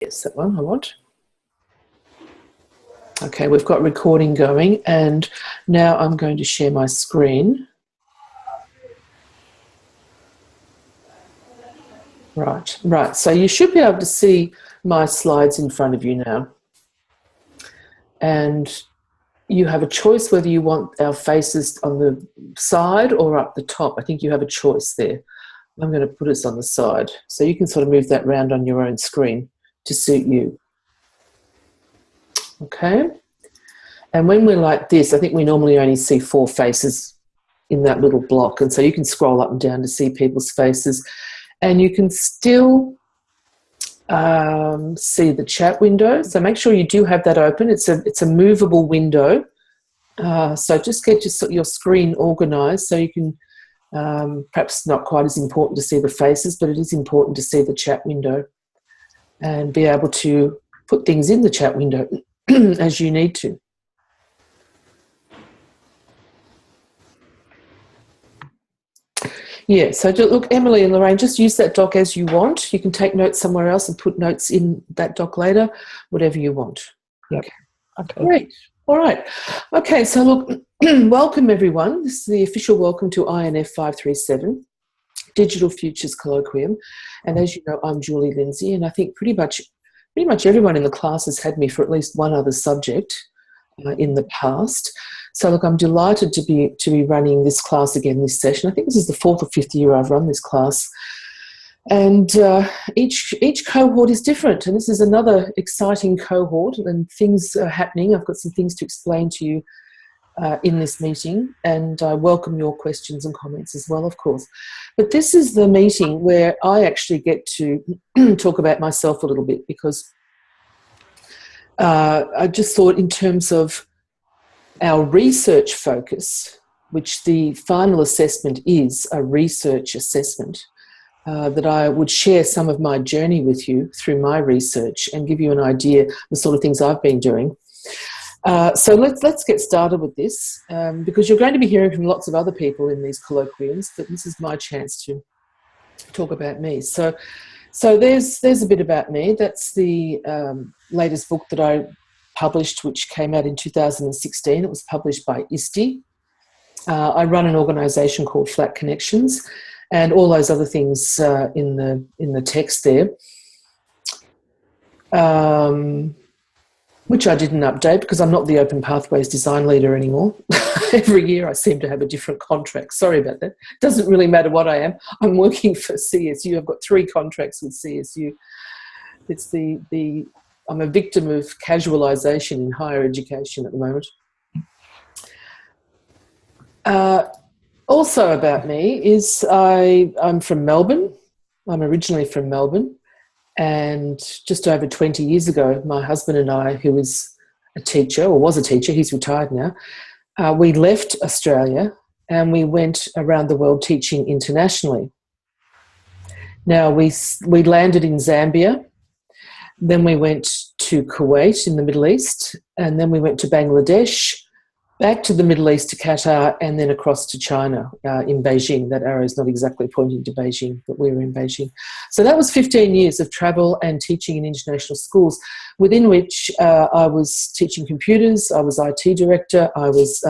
Yes, that one I want. Okay, we've got recording going, and now I'm going to share my screen. Right. So you should be able to see my slides in front of you now. And you have a choice whether you want our faces on the side or up the top. I think you have a choice there. I'm going to put us on the side. So you can sort of move that around on your own screen to suit you. Okay. And when we're like this, I think we normally only see 4 faces in that little block. And so you can scroll up and down to see people's faces. And you can still see the chat window. So make sure you do have that open. It's a movable window. So just get your screen organised so you can, perhaps not quite as important to see the faces, but it is important to see the chat window and be able to put things in the chat window as you need to. Yeah, so look, Emily and Lorraine, just use that doc as you want. You can take notes somewhere else and put notes in that doc later, whatever you want. Yep. Okay. Great. All right. Okay, so look, welcome everyone. This is the official welcome to INF537, Digital Futures Colloquium. And as you know, I'm Julie Lindsay, and I think pretty much everyone in the class has had me for at least one other subject in the past. So look, I'm delighted to be running this class again this session. I think this is the 4th or 5th year I've run this class. And each cohort is different, and this is another exciting cohort, and things are happening. I've got some things to explain to you in this meeting, and I welcome your questions and comments as well, of course. But this is the meeting where I actually get to talk about myself a little bit, because I just thought in terms of our research focus, which the final assessment is a research assessment, that I would share some of my journey with you through my research and give you an idea of the sort of things I've been doing. So let's get started with this, because you're going to be hearing from lots of other people in these colloquiums, but this is my chance to talk about me. So there's a bit about me. That's the latest book that I published, which came out in 2016. It was published by ISTE. I run an organisation called Flat Connections, and all those other things in the text there, which I didn't update because I'm not the Open Pathways design leader anymore. Every year I seem to have a different contract. Sorry about that. Doesn't really matter what I am. I'm working for CSU. I've got 3 contracts with CSU. It's I'm a victim of casualisation in higher education at the moment. Also about me is I'm from Melbourne. I'm originally from Melbourne. And just over 20 years ago, my husband and I, who is a teacher, or was a teacher, he's retired now, we left Australia and we went around the world teaching internationally. Now, we landed in Zambia. Then we went to Kuwait in the Middle East, and then we went to Bangladesh, back to the Middle East to Qatar, and then across to China in Beijing. That arrow is not exactly pointing to Beijing, but we were in Beijing. So that was 15 years of travel and teaching in international schools, within which I was teaching computers, I was IT director, I was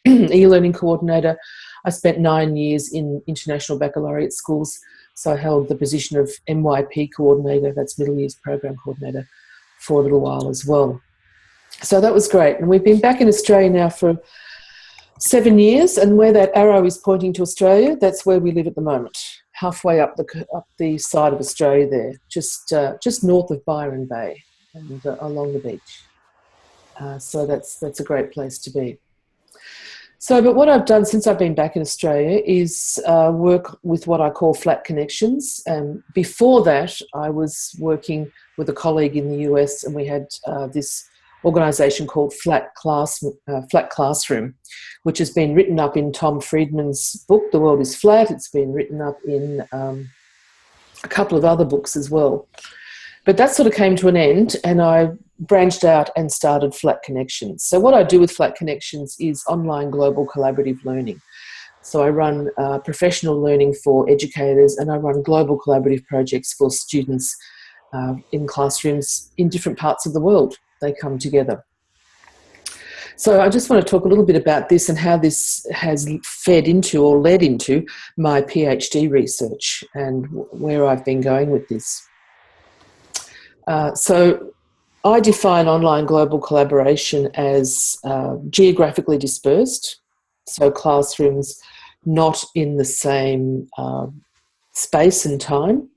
e-learning coordinator. I spent 9 years in international baccalaureate schools. So I held the position of MYP coordinator, that's Middle East Program Coordinator, for a little while as well. So that was great. And we've been back in Australia now for 7 years, and where that arrow is pointing to Australia, that's where we live at the moment, halfway up the side of Australia there, just north of Byron Bay and along the beach. So that's a great place to be. So, but what I've done since I've been back in Australia is work with what I call Flat Connections. Before that, I was working with a colleague in the US, and we had this organisation called Flat Classroom, which has been written up in Tom Friedman's book, The World is Flat. It's been written up in a couple of other books as well. But that sort of came to an end, and I branched out and started Flat Connections. So what I do with Flat Connections is online global collaborative learning. So I run professional learning for educators, and I run global collaborative projects for students in classrooms in different parts of the world. They come together. So I just want to talk a little bit about this and how this has fed into or led into my PhD research and where I've been going with this. So I define online global collaboration as geographically dispersed, so classrooms not in the same space and time.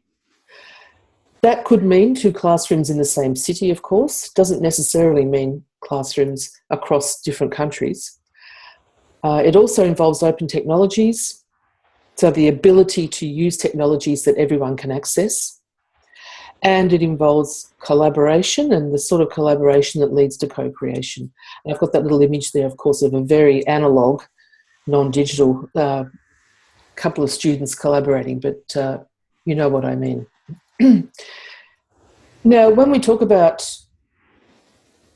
That could mean 2 classrooms in the same city, of course. Doesn't necessarily mean classrooms across different countries. It also involves open technologies, so the ability to use technologies that everyone can access. And it involves collaboration and the sort of collaboration that leads to co-creation. And I've got that little image there, of course, of a very analogue, non-digital couple of students collaborating, but you know what I mean. Now, when we talk about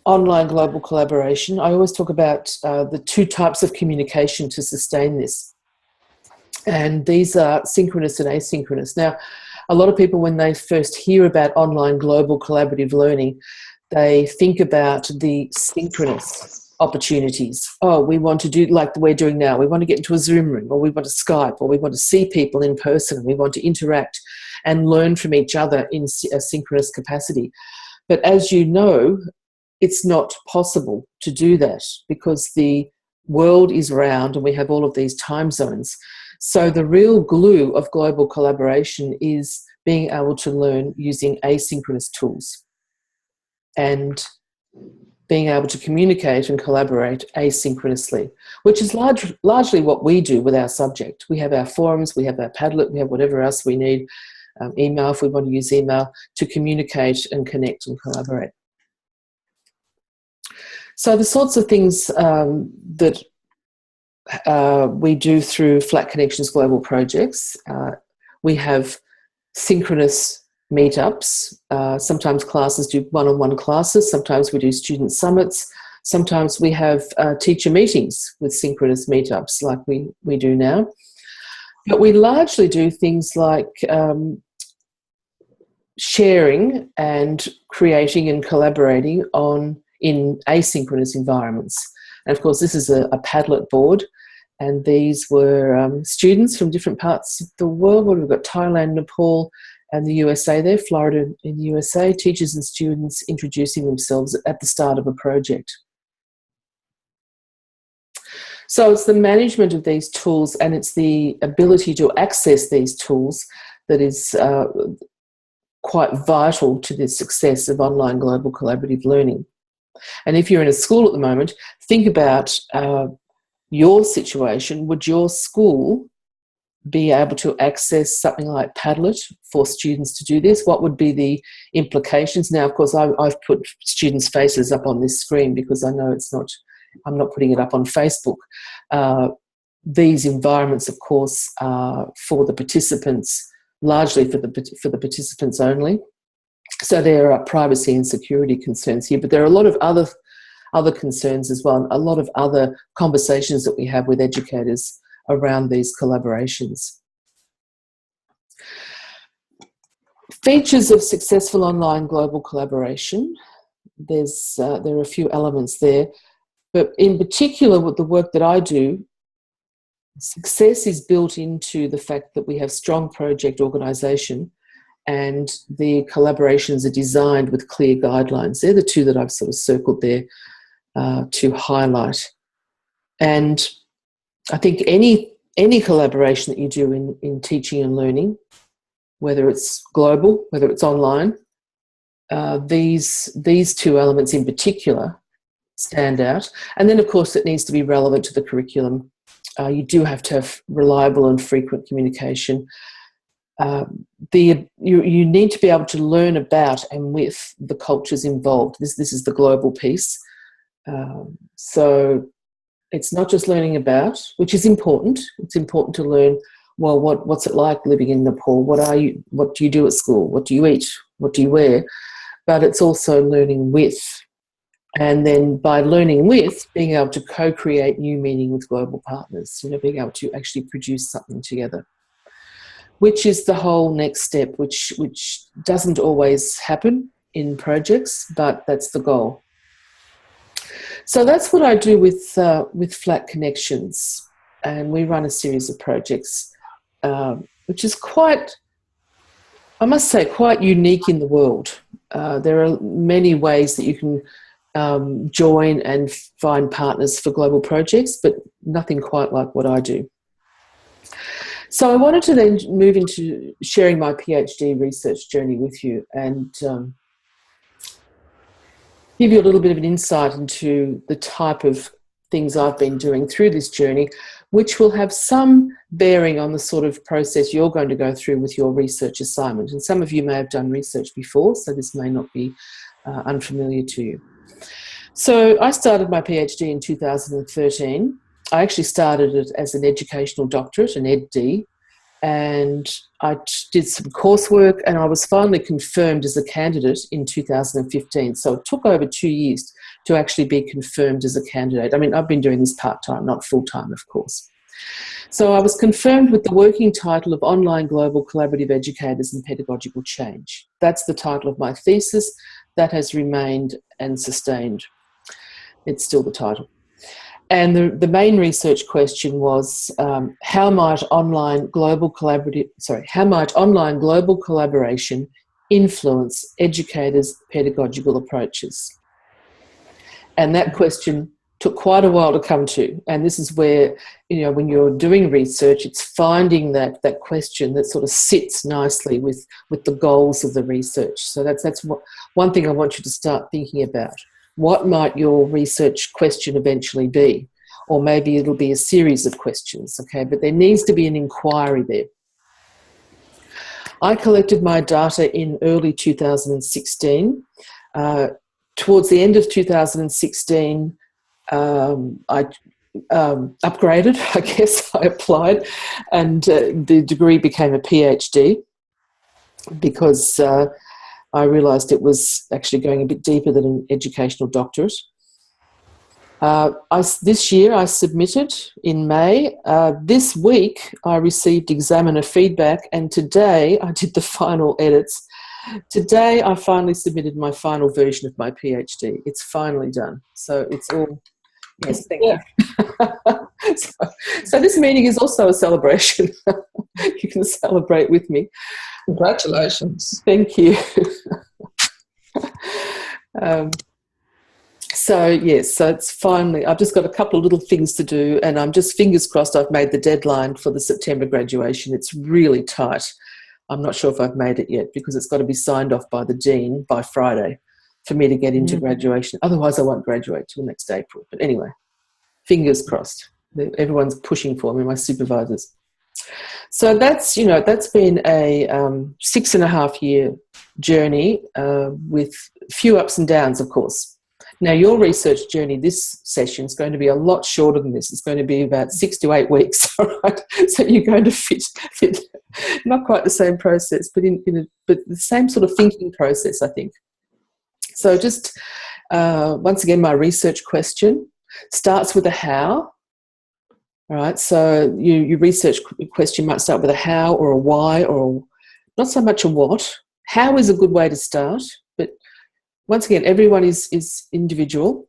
online global collaboration, I always talk about the 2 types of communication to sustain this. And these are synchronous and asynchronous. Now, a lot of people, when they first hear about online global collaborative learning, they think about the synchronous opportunities. Oh, we want to do like we're doing now. We want to get into a Zoom room, or we want to Skype, or we want to see people in person. We want to interact and learn from each other in a synchronous capacity. But as you know, it's not possible to do that because the world is round and we have all of these time zones. So the real glue of global collaboration is being able to learn using asynchronous tools and being able to communicate and collaborate asynchronously, which is largely what we do with our subject. We have our forums, we have our Padlet, we have whatever else we need, email if we want to use email, to communicate and connect and collaborate. So the sorts of things that we do through Flat Connections Global Projects, we have synchronous meetups. Sometimes classes do one-on-one classes. Sometimes we do student summits. Sometimes we have teacher meetings with synchronous meetups like we do now. But we largely do things like sharing and creating and collaborating in asynchronous environments. And of course, this is a Padlet board, and these were students from different parts of the world. We've got Thailand, Nepal, and the USA there, Florida in the USA, teachers and students introducing themselves at the start of a project. So it's the management of these tools and it's the ability to access these tools that is quite vital to the success of online global collaborative learning. And if you're in a school at the moment, think about your situation. Would your school be able to access something like Padlet for students to do this? What would be the implications? Now, of course, I've put students' faces up on this screen because I know I'm not putting it up on Facebook. These environments, of course, are for the participants, largely for the participants only. So there are privacy and security concerns here, but there are a lot of other concerns as well, a lot of other conversations that we have with educators around these collaborations. Features of successful online global collaboration. There are a few elements there, but in particular with the work that I do, success is built into the fact that we have strong project organisation and the collaborations are designed with clear guidelines. They're the 2 that I've sort of circled there to highlight. And I think any collaboration that you do in teaching and learning, whether it's global, whether it's online, these 2 elements in particular stand out. And then, of course, it needs to be relevant to the curriculum. You do have to have reliable and frequent communication. You need to be able to learn about and with the cultures involved. This is the global piece. So it's not just learning about, which is important. It's important to learn, well, what's it like living in Nepal? What do you do at school? What do you eat? What do you wear? But it's also learning with. And then by learning with, being able to co-create new meaning with global partners, being able to actually produce something together. which is the whole next step, which doesn't always happen in projects, but that's the goal. So that's what I do with Flat Connections, and we run a series of projects, which is quite, I must say, quite unique in the world. There are many ways that you can join and find partners for global projects, but nothing quite like what I do. So I wanted to then move into sharing my PhD research journey with you and give you a little bit of an insight into the type of things I've been doing through this journey, which will have some bearing on the sort of process you're going to go through with your research assignment. And some of you may have done research before, so this may not be unfamiliar to you. So I started my PhD in 2013. I actually started it as an educational doctorate, an EdD, and I did some coursework, and I was finally confirmed as a candidate in 2015. So it took over 2 years to actually be confirmed as a candidate. I mean, I've been doing this part-time, not full-time, of course. So I was confirmed with the working title of Online Global Collaborative Educators and Pedagogical Change. That's the title of my thesis. That has remained and sustained. It's still the title. And the main research question was how might online global collaboration influence educators' pedagogical approaches? And that question took quite a while to come to. And this is where, you know, when you're doing research, it's finding that question that sort of sits nicely with the goals of the research. So that's one thing I want you to start thinking about. What might your research question eventually be? Or maybe it'll be a series of questions, okay? But there needs to be an inquiry there. I collected my data in early 2016. Towards the end of 2016, I upgraded, I guess. I applied, and the degree became a PhD because I realised it was actually going a bit deeper than an educational doctorate. This year I submitted in May. This week I received examiner feedback, and today I did the final edits. Today I finally submitted my final version of my PhD. It's finally done. So it's all, yes, thank you. So this meeting is also a celebration. You can celebrate with me. Congratulations. Thank you. So yes, so it's finally, I've just got a couple of little things to do, and I'm just fingers crossed I've made the deadline for the September graduation. It's really tight. I'm not sure if I've made it yet because it's got to be signed off by the Dean by Friday for me to get into graduation. Otherwise I won't graduate till next April. But anyway, fingers crossed. Everyone's pushing for me, my supervisors. So that's, you know, that's been a 6.5 year journey with a few ups and downs, of course. Now, your research journey this session is going to be a lot shorter than this. It's going to be about 6 to 8 weeks, all right? So you're going to fit not quite the same process, but but the same sort of thinking process, I think. So just once again, my research question starts with a how. All right, so your research question might start with a how or a why or not so much a what. How is a good way to start, but once again, everyone is individual.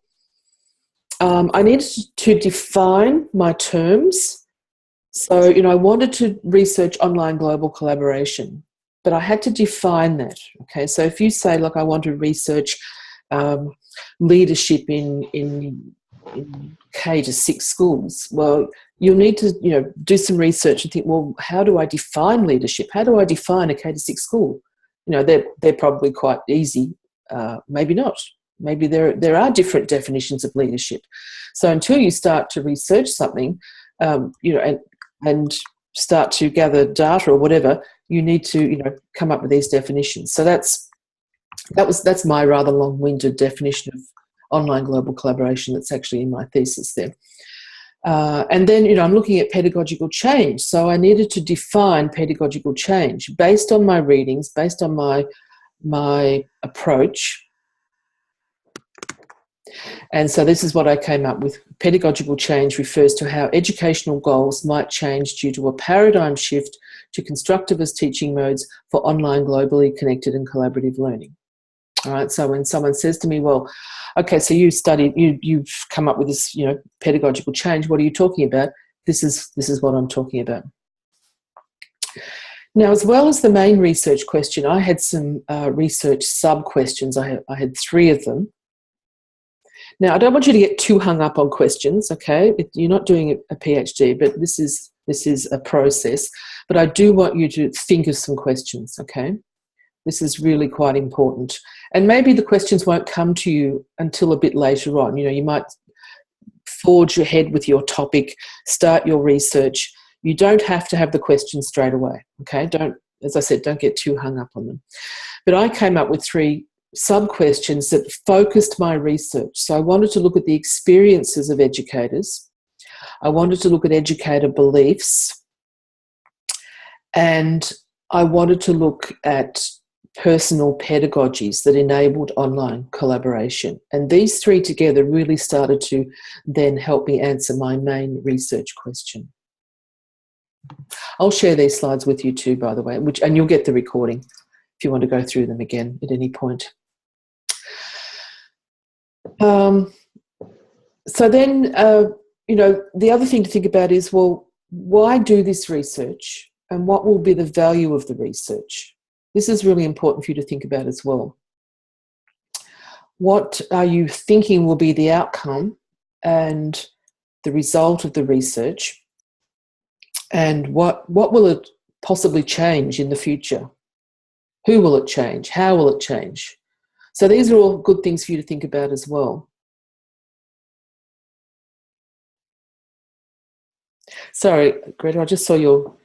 I needed to define my terms. So, you know, I wanted to research online global collaboration, but I had to define that, okay? So if you say, look, I want to research leadership in K to 6 schools, well, you'll need to, you know, do some research and think, well, how do I define leadership? How do I define a K to 6 school? You know, they're probably quite easy. Maybe not. Maybe there are different definitions of leadership. So until you start to research something, you know, and start to gather data or whatever, you need to, you know, come up with these definitions. So that's my rather long-winded definition of online global collaboration that's actually in my thesis there. And then, you know, I'm looking at pedagogical change. So I needed to define pedagogical change based on my readings, based on my approach. And so this is what I came up with. Pedagogical change refers to how educational goals might change due to a paradigm shift to constructivist teaching modes for online, globally connected and collaborative learning. All right, so when someone says to me, well, okay, so you've come up with this, pedagogical change, what are you talking about? This is what I'm talking about. Now, as well as the main research question, I had some research sub-questions. I had 3 of them. Now, I don't want you to get too hung up on questions, okay? You're not doing a PhD, but this is a process. But I do want you to think of some questions, okay? This is really quite important. And maybe the questions won't come to you until a bit later on. You might forge ahead with your topic, start your research. You don't have to have the questions straight away, okay? As I said, don't get too hung up on them. But I came up with 3 sub-questions that focused my research. So I wanted to look at the experiences of educators. I wanted to look at educator beliefs. And I wanted to look at personal pedagogies that enabled online collaboration. And these 3 together really started to then help me answer my main research question. I'll share these slides with you too, by the way, and you'll get the recording if you want to go through them again at any point. So then, the other thing to think about is, well, why do this research and what will be the value of the research? This is really important for you to think about as well. What are you thinking will be the outcome and the result of the research? And what will it possibly change in the future? Who will it change? How will it change? So these are all good things for you to think about as well. Sorry, Greta, I just saw your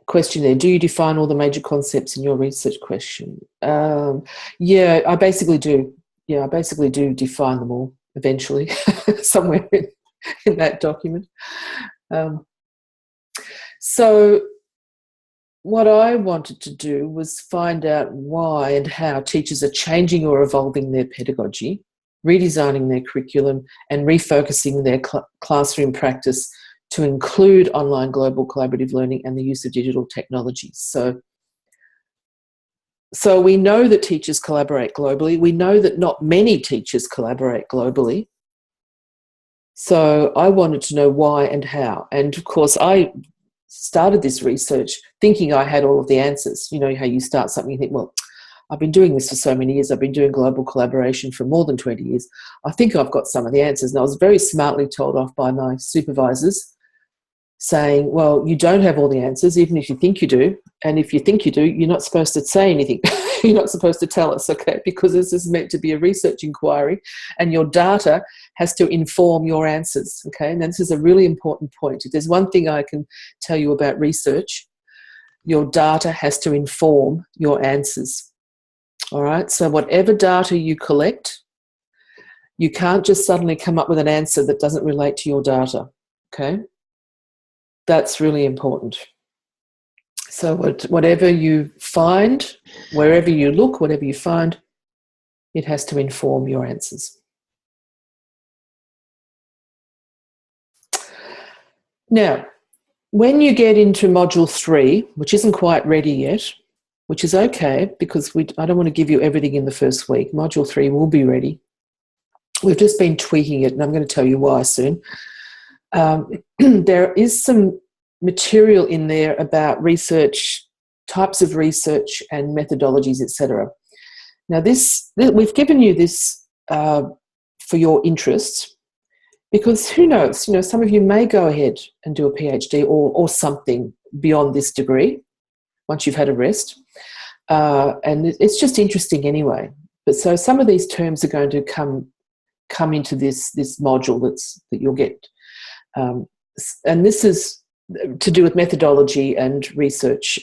question there. Do you define all the major concepts in your research question? Yeah, I basically do. Yeah, I basically do define them all eventually somewhere in that document. So what I wanted to do was find out why and how teachers are changing or evolving their pedagogy, redesigning their curriculum, and refocusing their classroom practice to include online global collaborative learning and the use of digital technologies. So we know that teachers collaborate globally. We know that not many teachers collaborate globally. So I wanted to know why and how. And of course, I started this research thinking I had all of the answers. You know how you start something, you think, well, I've been doing this for so many years. I've been doing global collaboration for more than 20 years. I think I've got some of the answers. And I was very smartly told off by my supervisors saying, well, you don't have all the answers, even if you think you do. And if you think you do, you're not supposed to say anything. You're not supposed to tell us, okay? Because this is meant to be a research inquiry and your data has to inform your answers, okay? And this is a really important point. If there's one thing I can tell you about research, your data has to inform your answers, all right? So whatever data you collect, you can't just suddenly come up with an answer that doesn't relate to your data, okay? That's really important. So whatever you find, wherever you look, whatever you find, it has to inform your answers. Now, when you get into Module 3, which isn't quite ready yet, which is okay because I don't want to give you everything in the first week. Module 3 will be ready. We've just been tweaking it, and I'm going to tell you why soon. There is some material in there about research, types of research and methodologies, etc. Now, we've given you this for your interests because who knows, some of you may go ahead and do a PhD or something beyond this degree once you've had a rest. And it's just interesting anyway. But so some of these terms are going to come into this module that you'll get. And this is to do with methodology and research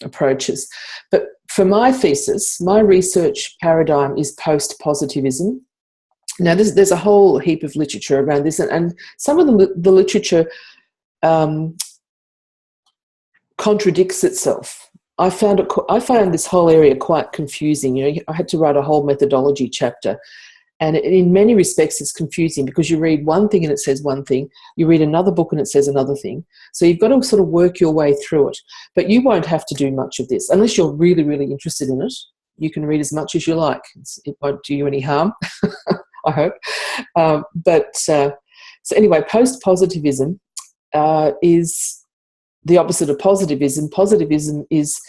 approaches. But for my thesis, my research paradigm is post-positivism. Now, there's a whole heap of literature around this, and some of the literature contradicts itself. I found this whole area quite confusing. I had to write a whole methodology chapter, And in many respects, it's confusing because you read one thing and it says one thing. You read another book and it says another thing. So you've got to sort of work your way through it. But you won't have to do much of this unless you're really, really interested in it. You can read as much as you like. It won't do you any harm, I hope. So anyway, post-positivism is the opposite of positivism. Positivism is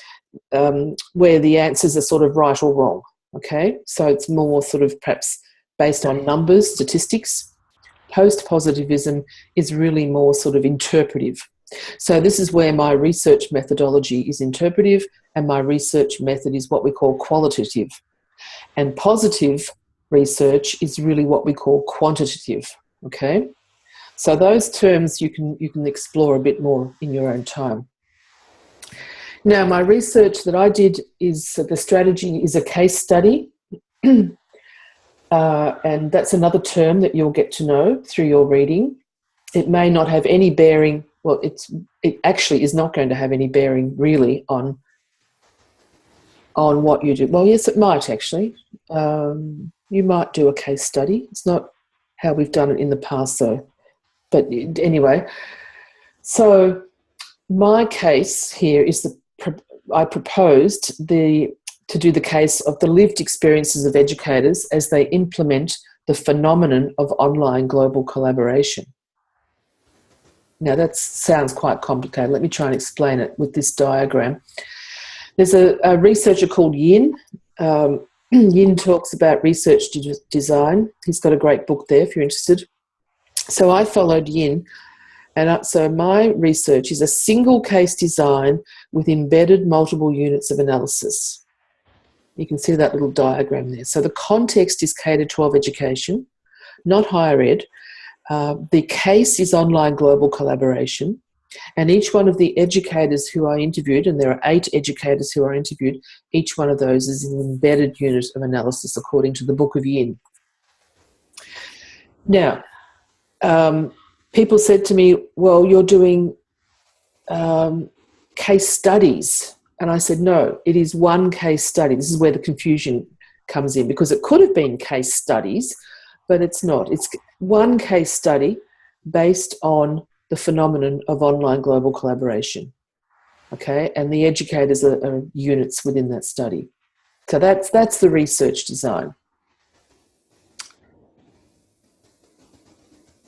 where the answers are sort of right or wrong. Okay, so it's more sort of perhaps based on numbers, statistics. Post-positivism is really more sort of interpretive. So this is where my research methodology is interpretive and my research method is what we call qualitative. And positive research is really what we call quantitative. Okay, so those terms you can explore a bit more in your own time. Now, my research that I did is the strategy is a case study. And that's another term that you'll get to know through your reading. It may not have any bearing, well, it actually is not going to have any bearing really on what you do. Well, yes, it might actually. You might do a case study. It's not how we've done it in the past though. But anyway, so my case here is I proposed to do the case of the lived experiences of educators as they implement the phenomenon of online global collaboration. Now that sounds quite complicated. Let me try and explain it with this diagram. There's a researcher called Yin. Yin talks about research design. He's got a great book there if you're interested. So I followed Yin. And so my research is a single case design with embedded multiple units of analysis. You can see that little diagram there. So the context is K-12 education, not higher ed. The case is online global collaboration. And each one of the educators who I interviewed, and there are 8 educators who are interviewed, each one of those is an embedded unit of analysis according to the Book of Yin. Now, people said to me, well, you're doing case studies. And I said, no, it is one case study. This is where the confusion comes in because it could have been case studies, but it's not. It's one case study based on the phenomenon of online global collaboration. Okay, and the educators are units within that study. So that's the research design.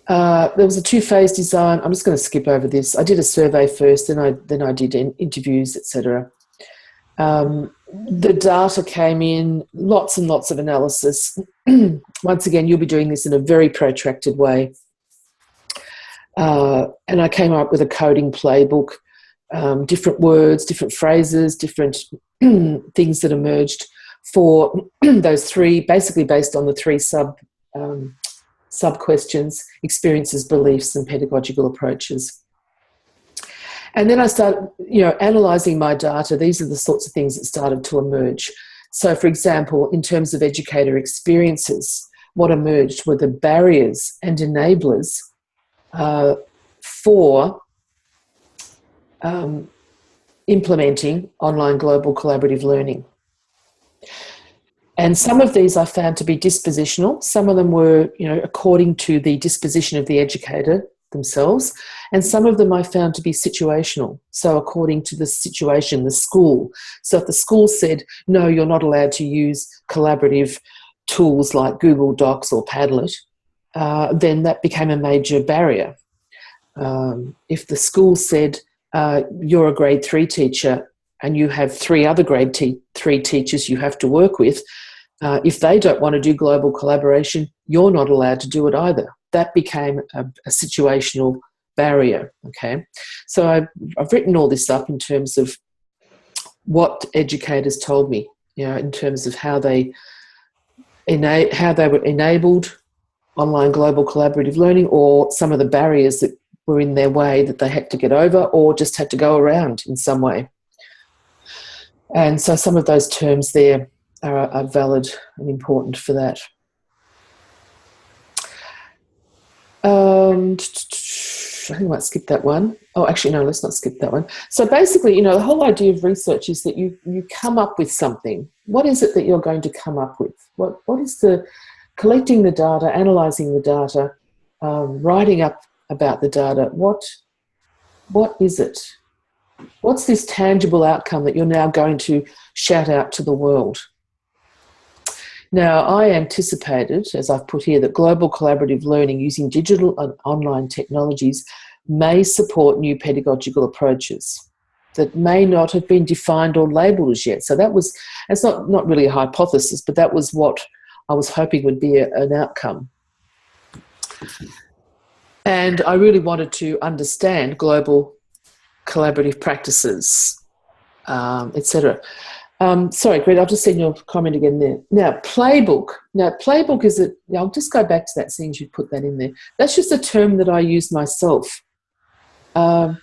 There was a 2-phase design. I'm just going to skip over this. I did a survey first, then I did interviews, etc. The data came in, lots and lots of analysis. Once again, you'll be doing this in a very protracted way. And I came up with a coding playbook, different words, different phrases, different things that emerged for those 3, basically based on the 3 sub-questions: experiences, beliefs, and pedagogical approaches. And then I started, analysing my data. These are the sorts of things that started to emerge. So, for example, in terms of educator experiences, what emerged were the barriers and enablers for implementing online global collaborative learning. And some of these I found to be dispositional. Some of them were, according to the disposition of the educator themselves. And some of them I found to be situational. So according to the situation, the school. So if the school said, no, you're not allowed to use collaborative tools like Google Docs or Padlet, then that became a major barrier. If the school said, you're a grade 3 teacher and you have 3 other grade 3 teachers you have to work with, if they don't want to do global collaboration, you're not allowed to do it either. That became a situational barrier, okay? So I've written all this up in terms of what educators told me, in terms of how they were enabled online global collaborative learning, or some of the barriers that were in their way that they had to get over or just had to go around in some way. And so some of those terms there are valid and important for that. I think I might skip that one. Oh, actually, no, let's not skip that one. So basically, the whole idea of research is that you come up with something. What is it that you're going to come up with? What is the collecting the data, analysing the data, writing up about the data. What is it? What's this tangible outcome that you're now going to shout out to the world? Now, I anticipated, as I've put here, that global collaborative learning using digital and online technologies may support new pedagogical approaches that may not have been defined or labelled as yet. So it's not really a hypothesis, but that was what I was hoping would be an outcome. And I really wanted to understand global collaborative practices, etc. Sorry, Greg, I've just seen your comment again there. Now, playbook. I'll just go back to that, seeing as you put that in there. That's just a term that I use myself. A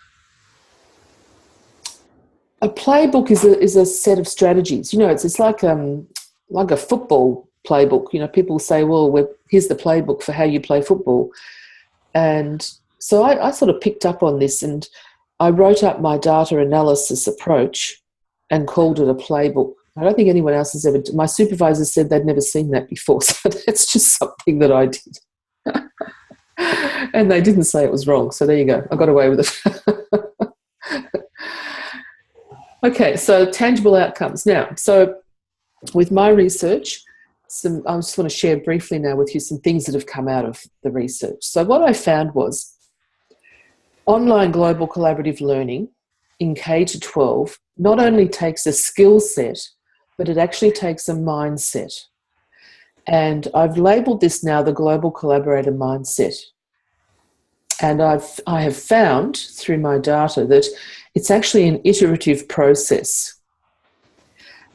playbook is a set of strategies. It's like a football playbook. People say, well, here's the playbook for how you play football. And so I sort of picked up on this, and I wrote up my data analysis approach and called it a playbook. I don't think anyone else has ever. My supervisor said they'd never seen that before, so that's just something that I did. And they didn't say it was wrong, so there you go. I got away with it. Okay, so tangible outcomes. Now, so with my research, I just want to share briefly now with you some things that have come out of the research. So what I found was online global collaborative learning in K-12 not only takes a skill set, but it actually takes a mindset. And I've labelled this now the global collaborator mindset. And I have found through my data that it's actually an iterative process.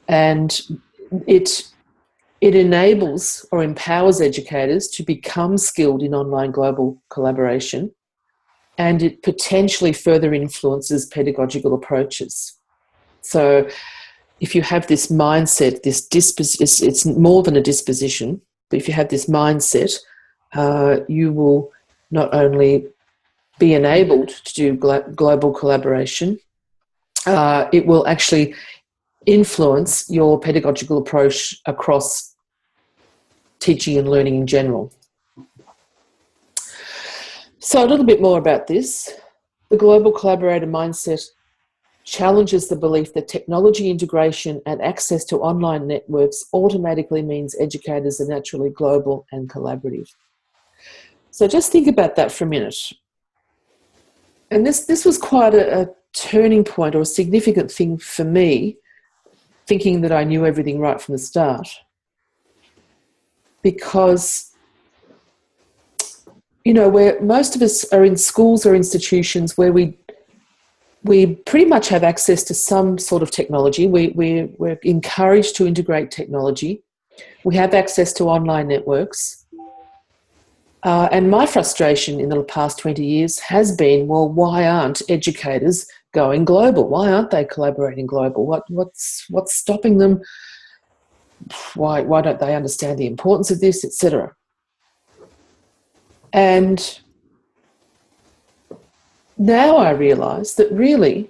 And it enables or empowers educators to become skilled in online global collaboration, and it potentially further influences pedagogical approaches. So if you have this mindset, it's more than a disposition, but if you have this mindset, you will not only be enabled to do global collaboration, it will actually influence your pedagogical approach across teaching and learning in general. So a little bit more about this. The global collaborator mindset challenges the belief that technology integration and access to online networks automatically means educators are naturally global and collaborative. So just think about that for a minute. And this was quite a turning point, or a significant thing for me, thinking that I knew everything right from the start. Because, where most of us are in schools or institutions where we pretty much have access to some sort of technology. We're encouraged to integrate technology. We have access to online networks. And my frustration in the past 20 years has been, well, why aren't educators going global? Why aren't they collaborating global? What's stopping them? Why don't they understand the importance of this, etc.? And now I realise that really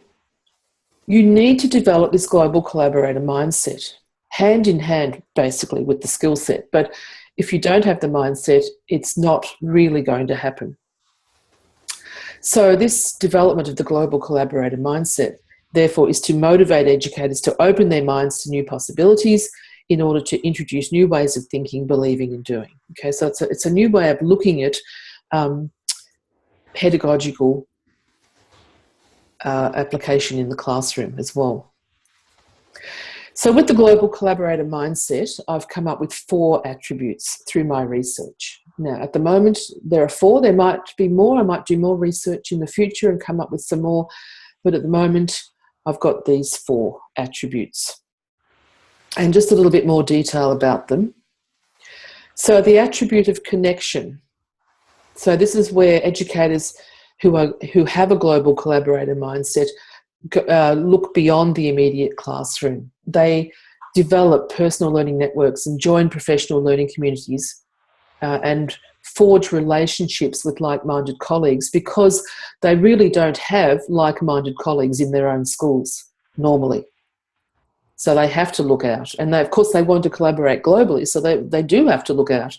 you need to develop this global collaborator mindset, hand in hand basically with the skill set. But if you don't have the mindset, it's not really going to happen. So this development of the global collaborator mindset, therefore, is to motivate educators to open their minds to new possibilities in order to introduce new ways of thinking, believing and doing. Okay, so it's a new way of looking at pedagogical application in the classroom as well. So with the global collaborator mindset, I've come up with 4 attributes through my research. Now, at the moment, there are 4. There might be more. I might do more research in the future and come up with some more. But at the moment, I've got these 4 attributes. And just a little bit more detail about them. So the attribute of connection. So this is where educators who have a global collaborator mindset look beyond the immediate classroom. They develop personal learning networks and join professional learning communities and forge relationships with like-minded colleagues, because they really don't have like-minded colleagues in their own schools normally. So they have to look out. And they, of course, they want to collaborate globally. So they do have to look out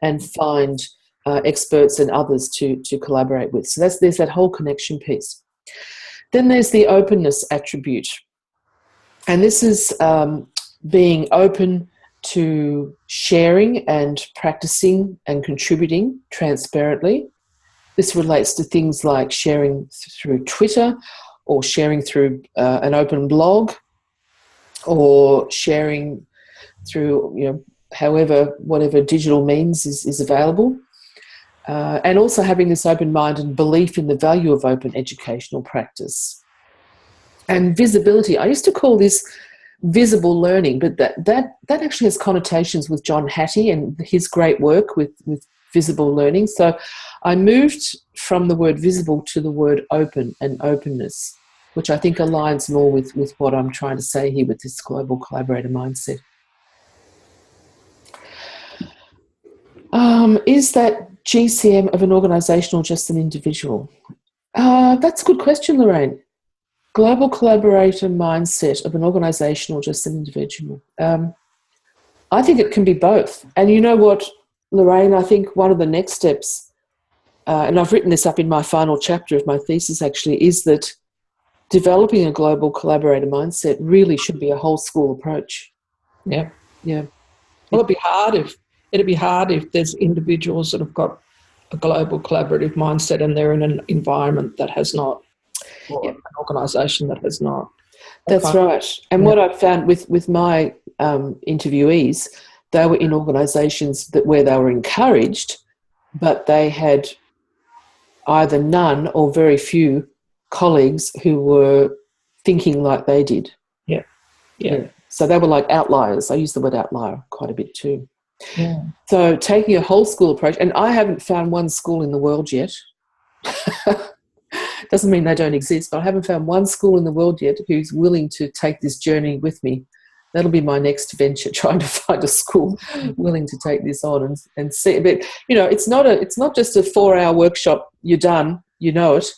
and find experts and others to collaborate with. So there's that whole connection piece. Then there's the openness attribute. And this is being open to sharing and practicing and contributing transparently. This relates to things like sharing through Twitter or sharing through an open blog or sharing through, whatever digital means is available. And also having this open mind and belief in the value of open educational practice. And visibility. I used to call this visible learning, but that actually has connotations with John Hattie and his great work with visible learning. So I moved from the word visible to the word open and openness, which I think aligns more with what I'm trying to say here with this global collaborator mindset. Is that GCM of an organisation or just an individual? That's a good question, Lorraine. Global collaborator mindset of an organisation or just an individual? I think it can be both. And you know what, Lorraine, I think one of the next steps, and I've written this up in my final chapter of my thesis actually, is that developing a global collaborator mindset really should be a whole school approach. Yeah. Yeah. Well, it'd be hard if there's individuals that have got a global collaborative mindset and they're in an environment that has not, or an organisation that has not. That's right. And what I've found with my interviewees, they were in organisations where they were encouraged, but they had either none or very few colleagues who were thinking like they did. Yeah. So they were like outliers. I use the word outlier quite a bit too. Yeah. So taking a whole school approach, and I haven't found one school in the world yet. Doesn't mean they don't exist, but I haven't found one school in the world yet who's willing to take this journey with me. That'll be my next venture, trying to find a school willing to take this on and see. But it's not just a 4-hour workshop. You're done. You know it.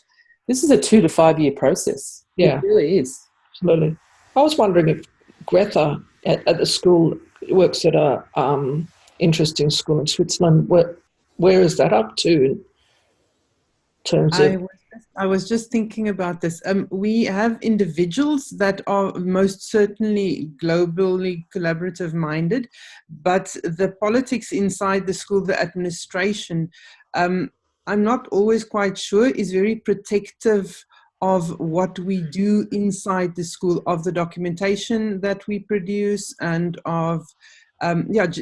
This is a 2 to 5 year process. Yeah, it really is. Absolutely. I was wondering if Greta at the school works at a interesting school in Switzerland. Where is that up to in terms of? I was just thinking about this. We have individuals that are most certainly globally collaborative minded, but the politics inside the school, the administration, I'm not always quite sure, is very protective of what we do inside the school, of the documentation that we produce, and of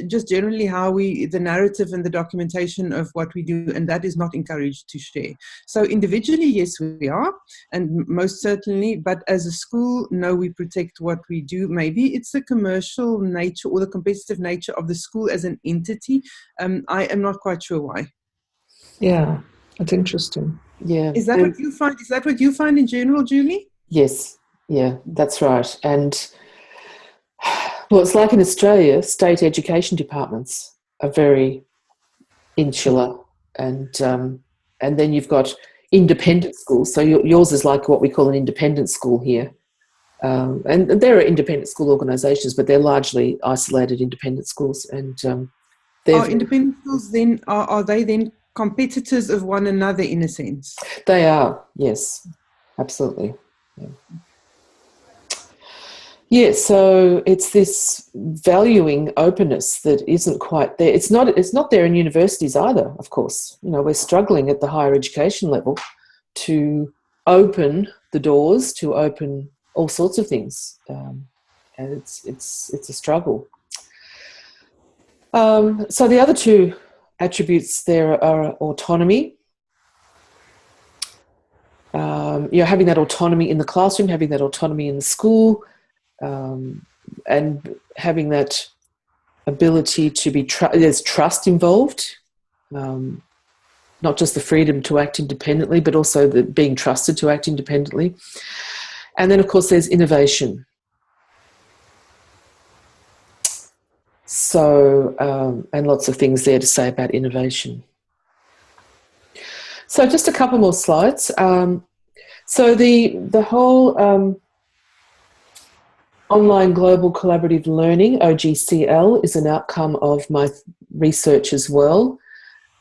just generally how the narrative and the documentation of what we do, and that is not encouraged to share. So individually, yes, we are, and most certainly, but as a school, no, we protect what we do. Maybe it's the commercial nature or the competitive nature of the school as an entity. I am not quite sure why. Yeah, that's interesting. Yeah. Is that what you find? Is that what you find in general, Julie? Yes. Yeah, that's right. And well, it's like in Australia, state education departments are very insular, and then you've got independent schools. So yours is like what we call an independent school here, and there are independent school organisations, but they're largely isolated independent schools. And are independent schools then are they then competitors of one another in a sense? They are, yes, absolutely. Yeah. Yeah, so it's this valuing openness that isn't quite there. It's not there in universities either, of course. We're struggling at the higher education level to open the doors, to open all sorts of things, and it's a struggle. So the other two attributes there are autonomy. Having that autonomy in the classroom, having that autonomy in the school. And having that ability to be, there's trust involved, not just the freedom to act independently, but also the being trusted to act independently. And then, of course, there's innovation. So, and lots of things there to say about innovation. So just a couple more slides. So the whole Online Global Collaborative Learning, OGCL, is an outcome of my research as well,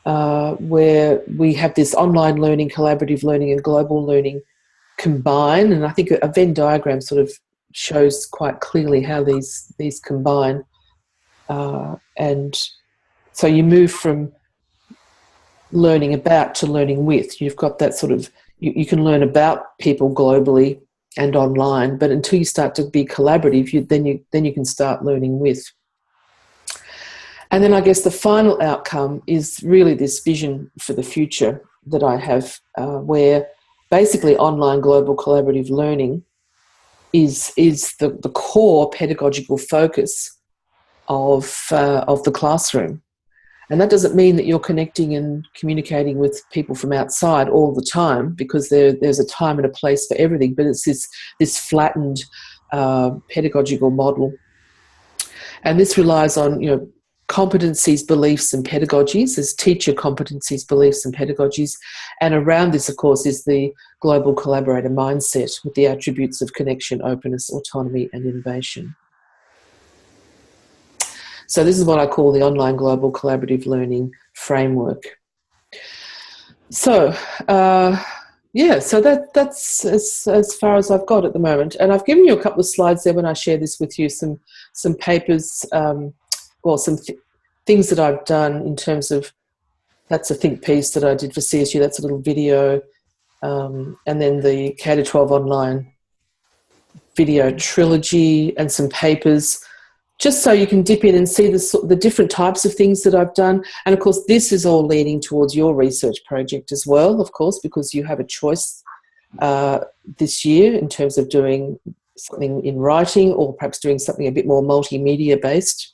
where we have this online learning, collaborative learning and global learning combine, and I think a Venn diagram sort of shows quite clearly how these combine, and so you move from learning about to learning with. You've got that sort of, you can learn about people globally and online, but until you start to be collaborative, then you can start learning with. And then I guess the final outcome is really this vision for the future that I have, where basically online global collaborative learning is the core pedagogical focus of the classroom. And that doesn't mean that you're connecting and communicating with people from outside all the time, because there's a time and a place for everything, but it's this flattened pedagogical model. And this relies on, competencies, beliefs and pedagogies. There's teacher competencies, beliefs and pedagogies. And around this, of course, is the global collaborator mindset with the attributes of connection, openness, autonomy and innovation. So this is what I call the online global collaborative learning framework. So, so that's as far as I've got at the moment. And I've given you a couple of slides there when I share this with you, some papers, some things that I've done in terms of, that's a think piece that I did for CSU, that's a little video, and then the K-12 online video trilogy and some papers, just so you can dip in and see the different types of things that I've done. And of course, this is all leading towards your research project as well, of course, because you have a choice this year in terms of doing something in writing or perhaps doing something a bit more multimedia based.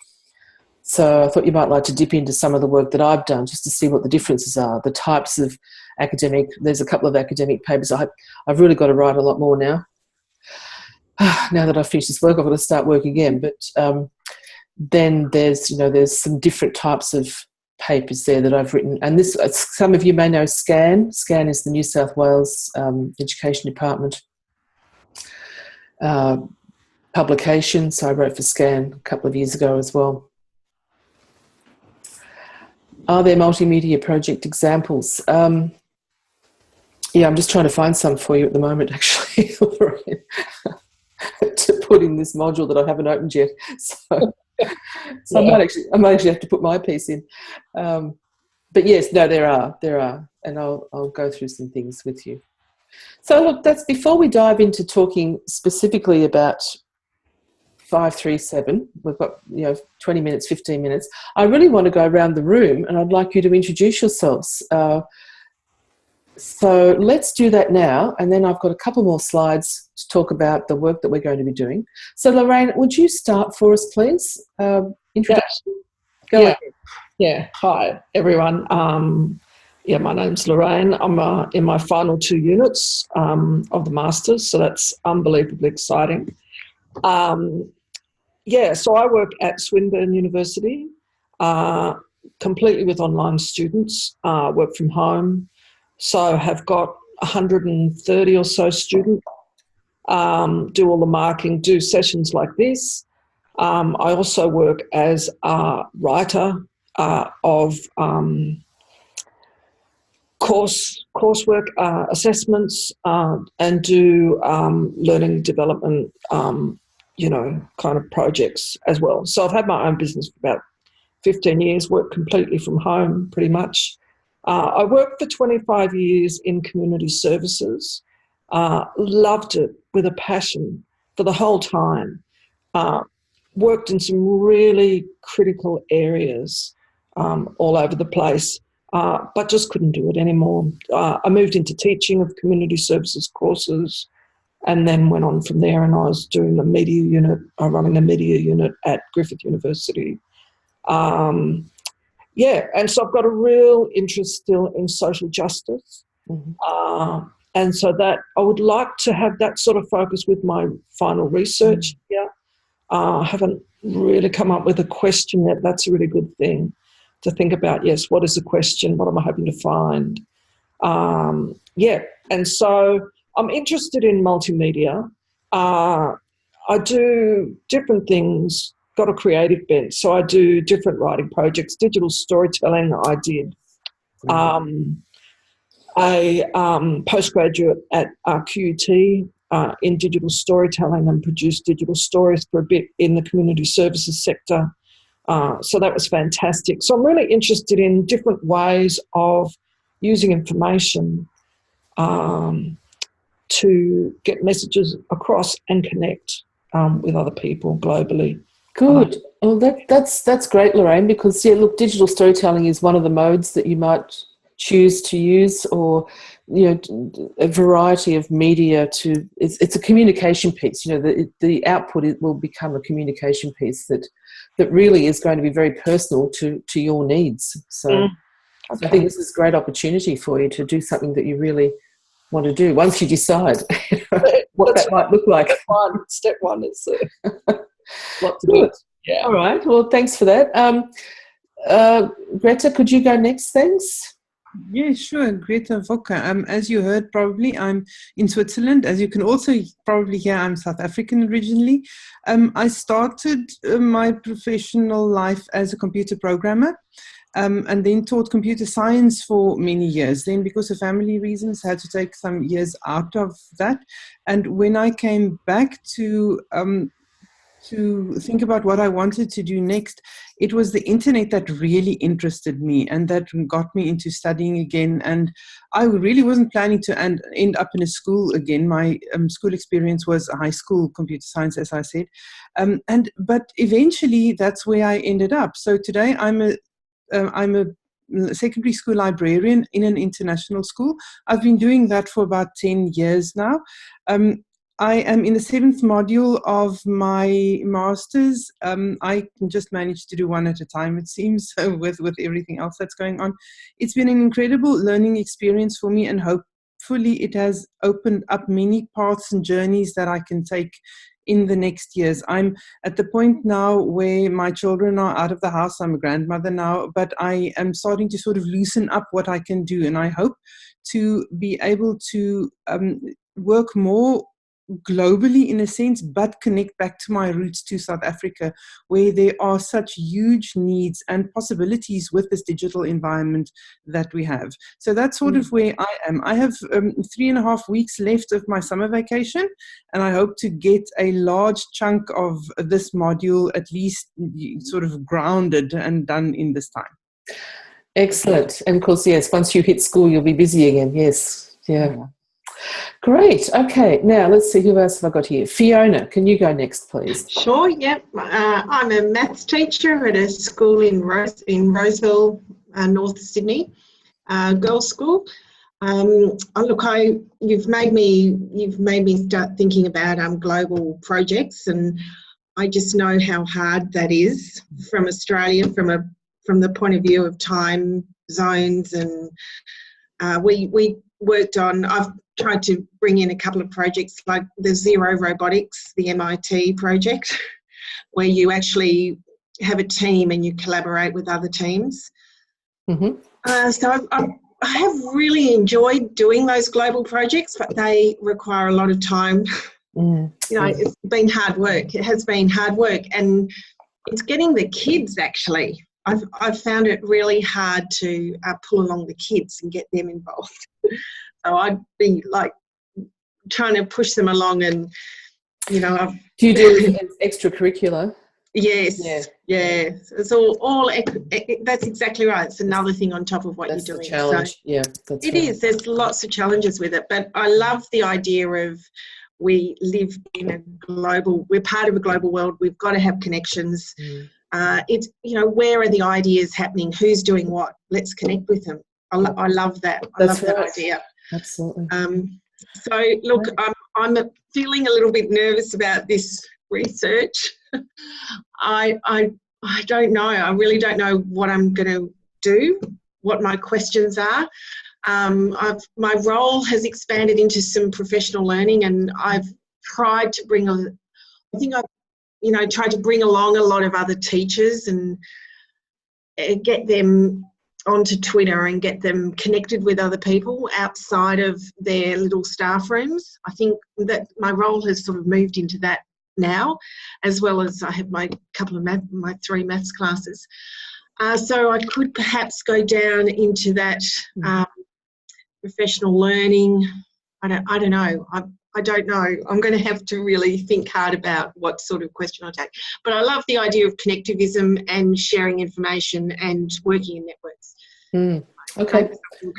So I thought you might like to dip into some of the work that I've done just to see what the differences are, the types of academic, there's a couple of academic papers. I've really got to write a lot more now. Now that I've finished this work, I've got to start work again. But then there's some different types of papers there that I've written. And this, some of you may know SCAN. SCAN is the New South Wales Education Department publication. So I wrote for SCAN a couple of years ago as well. Are there multimedia project examples? I'm just trying to find some for you at the moment, actually, to put in this module that I haven't opened yet. So I might actually have to put my piece in. But yes, no, there are, and I'll go through some things with you. So look, that's before we dive into talking specifically about 537. We've got 20 minutes, 15 minutes. I really want to go around the room, and I'd like you to introduce yourselves. So let's do that now, and then I've got a couple more slides to talk about the work that we're going to be doing. So Lorraine, would you start for us, please? Introduction. Go ahead. Yeah. Hi, everyone. My name's Lorraine. I'm in my final 2 units of the Masters, so that's unbelievably exciting. So I work at Swinburne University, completely with online students, work from home. So have got 130 or so students, do all the marking, do sessions like this. I also work as a writer of coursework assessments and do learning development kind of projects as well. So I've had my own business for about 15 years, worked completely from home pretty much. I worked for 25 years in community services, loved it with a passion for the whole time, worked in some really critical areas all over the place, but just couldn't do it anymore. I moved into teaching of community services courses, and then went on from there, and I was doing the media unit, running the media unit at Griffith University. And so I've got a real interest still in social justice. Mm-hmm. And so that I would like to have that sort of focus with my final research here. I haven't really come up with a question yet. That's a really good thing to think about. Yes, what is the question? What am I hoping to find? And so I'm interested in multimedia. I do different things, got a creative bent, so I do different writing projects. Digital storytelling I did. A postgraduate at QUT in digital storytelling and produced digital stories for a bit in the community services sector. So that was fantastic. So I'm really interested in different ways of using information to get messages across and connect with other people globally. Good. Well, that's great, Lorraine, because, look, digital storytelling is one of the modes that you might choose to use, or, a variety of media it's a communication piece. The output will become a communication piece that really is going to be very personal to your needs. So I think this is a great opportunity for you to do something that you really want to do once you decide what that might look like. Step one is what to do. Yeah. All right. Well, thanks for that. Greta, could you go next? Thanks. Yeah, sure. Greta Voka. As you heard, probably I'm in Switzerland. As you can also probably hear, I'm South African originally. I started my professional life as a computer programmer, and then taught computer science for many years. Then, because of family reasons, I had to take some years out of that. And when I came back to think about what I wanted to do next, it was the internet that really interested me and that got me into studying again. And I really wasn't planning to end up in a school again. My school experience was high school computer science, as I said. But eventually that's where I ended up. So today I'm a secondary school librarian in an international school. I've been doing that for about 10 years now. I am in the 7th module of my master's. I can just manage to do one at a time, it seems, with everything else that's going on. It's been an incredible learning experience for me, and hopefully it has opened up many paths and journeys that I can take in the next years. I'm at the point now where my children are out of the house. I'm a grandmother now, but I am starting to sort of loosen up what I can do, and I hope to be able to work more globally in a sense, but connect back to my roots to South Africa, where there are such huge needs and possibilities with this digital environment that we have. So that's sort of where I am. I have 3.5 weeks left of my summer vacation, and I hope to get a large chunk of this module at least sort of grounded and done in this time. Excellent. And of course, yes, once you hit school, you'll be busy again. Yes. Yeah. Great. Okay. Now let's see, who else have I got here? Fiona, can you go next, please? Sure. Yep. I'm a maths teacher at a school in Roseville, North Sydney, girls' school. Look, you've made me start thinking about global projects, and I just know how hard that is from Australia, from the point of view of time zones, and we worked on. I've tried to bring in a couple of projects like the Zero Robotics, the MIT project, where you actually have a team and you collaborate with other teams. Mm-hmm. So I have really enjoyed doing those global projects, but they require a lot of time. It's been hard work. It has been hard work, and it's getting the kids actually. I've found it really hard to pull along the kids and get them involved. So I'd be like trying to push them along, and do you do extracurricular? Yes, yeah. It's all that's exactly right. It's another thing on top of what you're doing. The challenge. So that's it is. There's lots of challenges with it, but I love the idea of we live in we're part of a global world. We've got to have connections. It's where are the ideas happening? Who's doing what? Let's connect with them. I love that. I love that idea. Absolutely. So look, I'm feeling a little bit nervous about this research. I don't know. I really don't know what I'm going to do, what my questions are. My role has expanded into some professional learning, and I've tried to bring tried to bring along a lot of other teachers and get them onto Twitter and get them connected with other people outside of their little staff rooms. I think that my role has sort of moved into that now, as well as I have my couple of my 3 maths classes. So I could perhaps go down into that professional learning. I don't know. I don't know. I'm going to have to really think hard about what sort of question I take. But I love the idea of connectivism and sharing information and working in networks. Okay.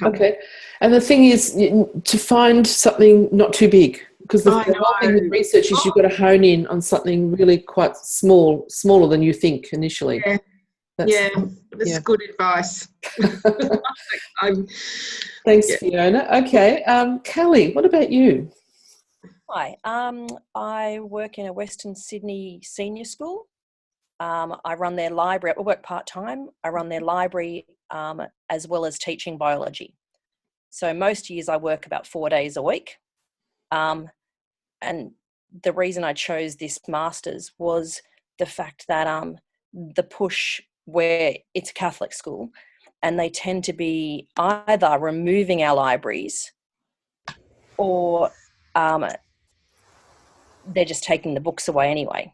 Okay. And the thing is to find something not too big, because the whole thing with research is you've got to hone in on something really quite smaller than you think initially. That's good advice. Thanks, Fiona. Okay. Kelly, what about you? Hi. I work in a Western Sydney senior school. I run their library. I work part-time. I run their library as well as teaching biology. So most years I work about 4 days a week. And the reason I chose this master's was the fact that the push where it's a Catholic school and they tend to be either removing our libraries or they're just taking the books away anyway.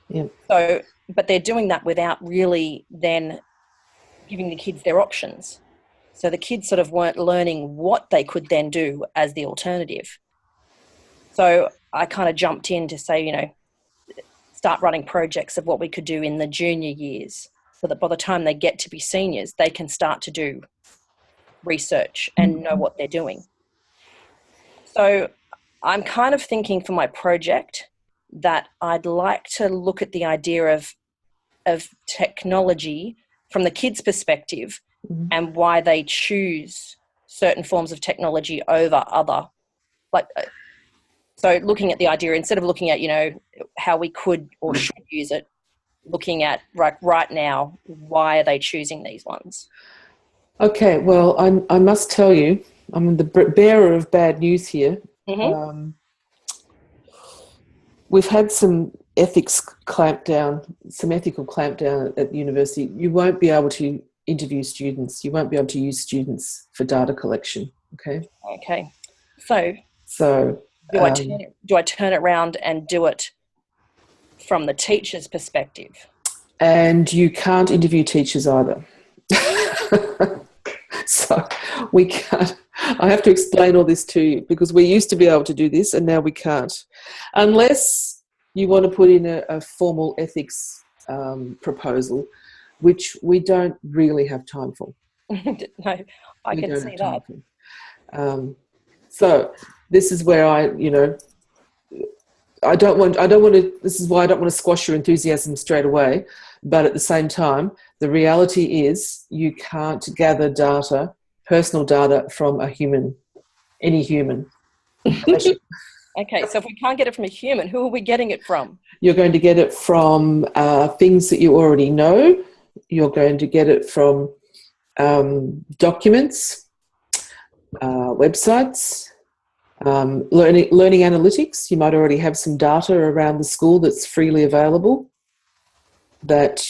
Yeah. So, but they're doing that without really then giving the kids their options. So the kids sort of weren't learning what they could then do as the alternative. So I kind of jumped in to say, start running projects of what we could do in the junior years so that by the time they get to be seniors, they can start to do research and know what they're doing. So I'm kind of thinking for my project that I'd like to look at the idea of technology from the kids' perspective and why they choose certain forms of technology over other. So looking at the idea, instead of looking at, how we could or should use it, looking at right now, why are they choosing these ones? Okay, well, I must tell you, I'm the bearer of bad news here. We've had some ethical clampdown at the university. You won't be able to interview students. You won't be able to use students for data collection. Okay. Okay. So do I turn it around and do it from the teacher's perspective? And you can't interview teachers either. So we can't. I have to explain all this to you because we used to be able to do this and now we can't. Unless you want to put in a formal ethics proposal, which we don't really have time for. No, I can see that. So this is where I don't want to, this is why I don't want to squash your enthusiasm straight away. But at the same time, the reality is you can't gather data, personal data from any human. Okay, so if we can't get it from a human, who are we getting it from? You're going to get it from things that you already know. You're going to get it from documents, websites, learning analytics. You might already have some data around the school that's freely available that,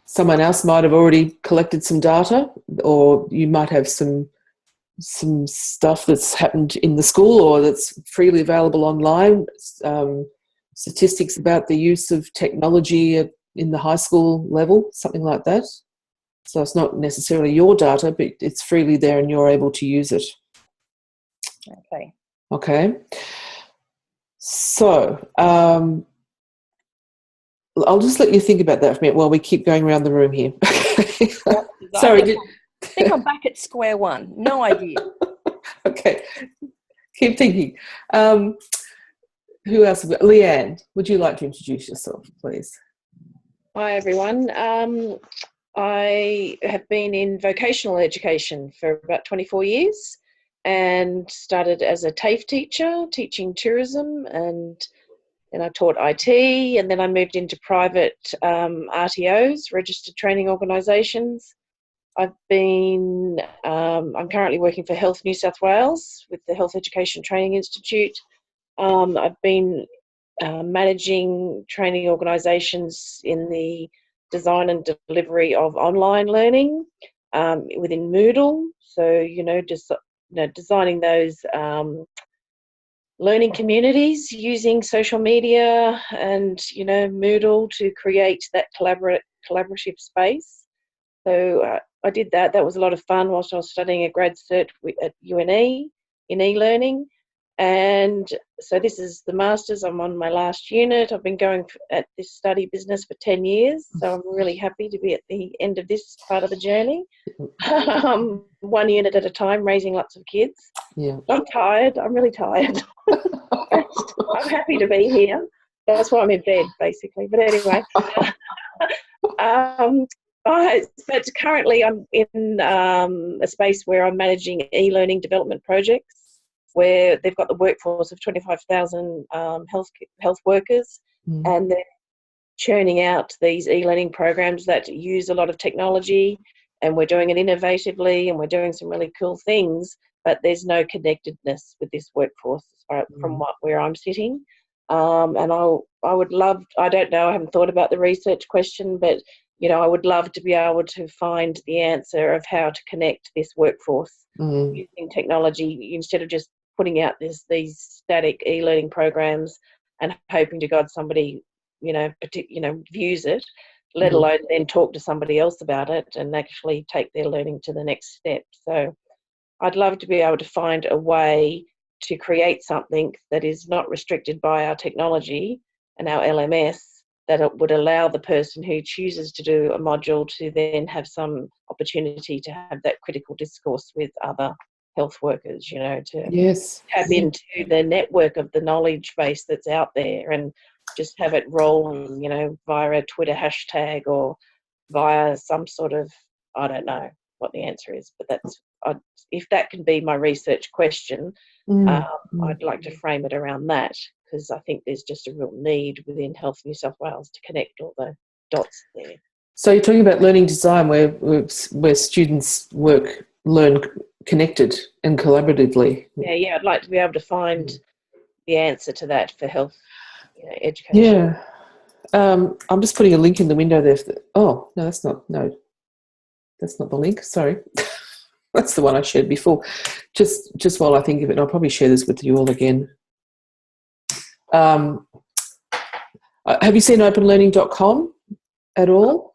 someone else might have already collected some data, or you might have some stuff that's happened in the school or that's freely available online, statistics about the use of technology in the high school level, something like that. So it's not necessarily your data, but it's freely there and you're able to use it. Okay. So I'll just let you think about that for a minute while we keep going around the room here. Sorry. I think I'm back at square one. No idea. Okay. Keep thinking. Who else? Leanne, would you like to introduce yourself, please? Hi, everyone. I have been in vocational education for about 24 years and started as a TAFE teacher, teaching tourism, and then I taught IT, and then I moved into private RTOs, registered training organisations. I'm currently working for Health New South Wales with the Health Education Training Institute. I've been managing training organisations in the design and delivery of online learning within Moodle. So, designing those learning communities using social media and, you know, Moodle to create that collaborative space. So I did that. That was a lot of fun whilst I was studying a grad cert at UNE in e-learning. And so this is the master's. I'm on my last unit. I've been going at this study business for 10 years. So I'm really happy to be at the end of this part of the journey. 1 unit at a time, raising lots of kids. Yeah. I'm tired. I'm really tired. I'm happy to be here. That's why I'm in bed, basically. But anyway. But currently I'm in a space where I'm managing e-learning development projects, where they've got the workforce of 25,000 health workers, and they're churning out these e-learning programs that use a lot of technology, and we're doing it innovatively, and we're doing some really cool things, but there's no connectedness with this workforce from where I'm sitting. And I would love, I don't know, I haven't thought about the research question, but you know, I would love to be able to find the answer of how to connect this workforce using technology, instead of just putting out these static e-learning programs and hoping to God somebody, views it, let alone then talk to somebody else about it and actually take their learning to the next step. So I'd love to be able to find a way to create something that is not restricted by our technology and our LMS, that it would allow the person who chooses to do a module to then have some opportunity to have that critical discourse with other health workers, you know, to tap into the network of the knowledge base that's out there and just have it rolling, you know, via a Twitter hashtag or via some sort of, I don't know what the answer is, but that's, if that can be my research question, I'd like to frame it around that, because I think there's just a real need within Health New South Wales to connect all the dots there. So you're talking about learning design, where students learn connected and collaboratively. Yeah, I'd like to be able to find the answer to that for health education. Yeah. I'm just putting a link in the window there. Oh, no, that's not the link. Sorry. That's the one I shared before. Just while I think of it, and I'll probably share this with you all again. Have you seen openlearning.com at all?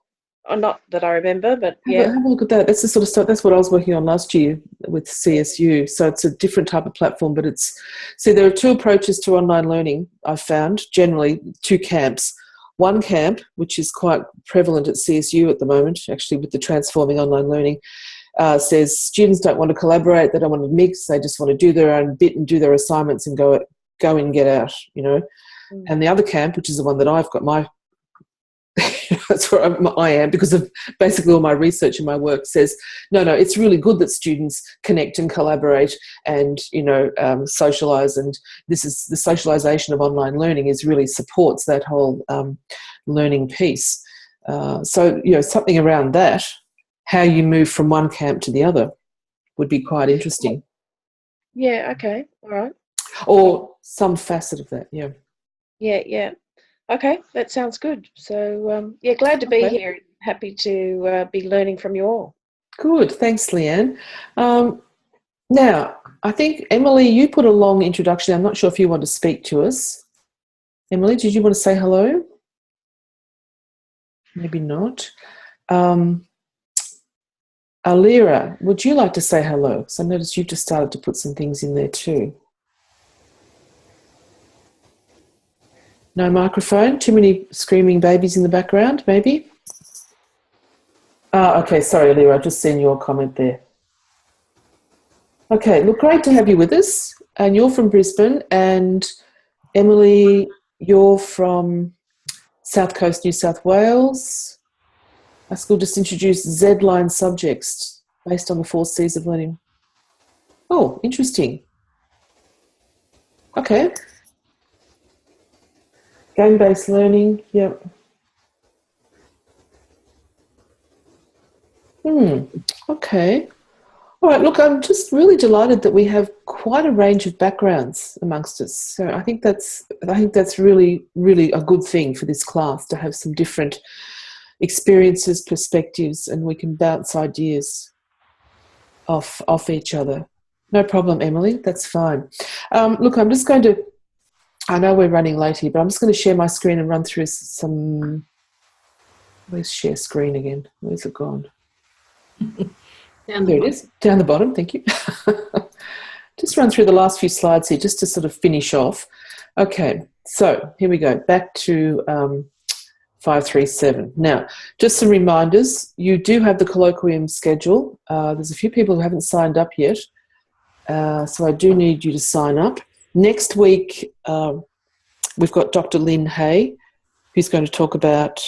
Not that I remember, but have a look at that. That's the sort of stuff. That's what I was working on last year with CSU. So it's a different type of platform, but there are two approaches to online learning. I've found generally two camps. One camp, which is quite prevalent at CSU at the moment, actually with the transforming online learning, says students don't want to collaborate, they don't want to mix, they just want to do their own bit and do their assignments and go in and get out, you know. And the other camp, which is the one that I've got my that's where I am, because of basically all my research and my work, says no, it's really good that students connect and collaborate and, you know, socialise, and this is the socialisation of online learning is really supports that whole learning piece. So, you know, something around that, how you move from one camp to the other, would be quite interesting. Yeah, okay, all right. Or some facet of that, yeah. Yeah. Okay, that sounds good. So, glad to be here. Happy to be learning from you all. Good, thanks, Leanne. Now, I think, Emily, you put a long introduction. I'm not sure if you want to speak to us. Emily, did you want to say hello? Maybe not. Alira, would you like to say hello? Because I noticed you've just started to put some things in there too. No microphone? Too many screaming babies in the background, maybe? Okay, sorry, Alira, I've just seen your comment there. Okay, look, great to have you with us. And you're from Brisbane, and Emily, you're from South Coast, New South Wales. Our school just introduced Z-line subjects based on the 4 C's of learning. Oh, interesting. Okay. Game-based learning, yep. Okay. All right, look, I'm just really delighted that we have quite a range of backgrounds amongst us. So I think that's really, really a good thing for this class, to have some different experiences, perspectives, and we can bounce ideas off each other. No problem, Emily. That's fine. Look, I'm just going to, I know we're running late here, but I'm just going to share my screen and run through some, where's share screen again? Where's it gone? There it is, down the bottom, thank you. Just run through the last few slides here just to sort of finish off. Okay, so here we go, back to 537. Now, just some reminders. You do have the colloquium schedule. There's a few people who haven't signed up yet, so I do need you to sign up. Next week, we've got Dr. Lynn Hay, who's going to talk about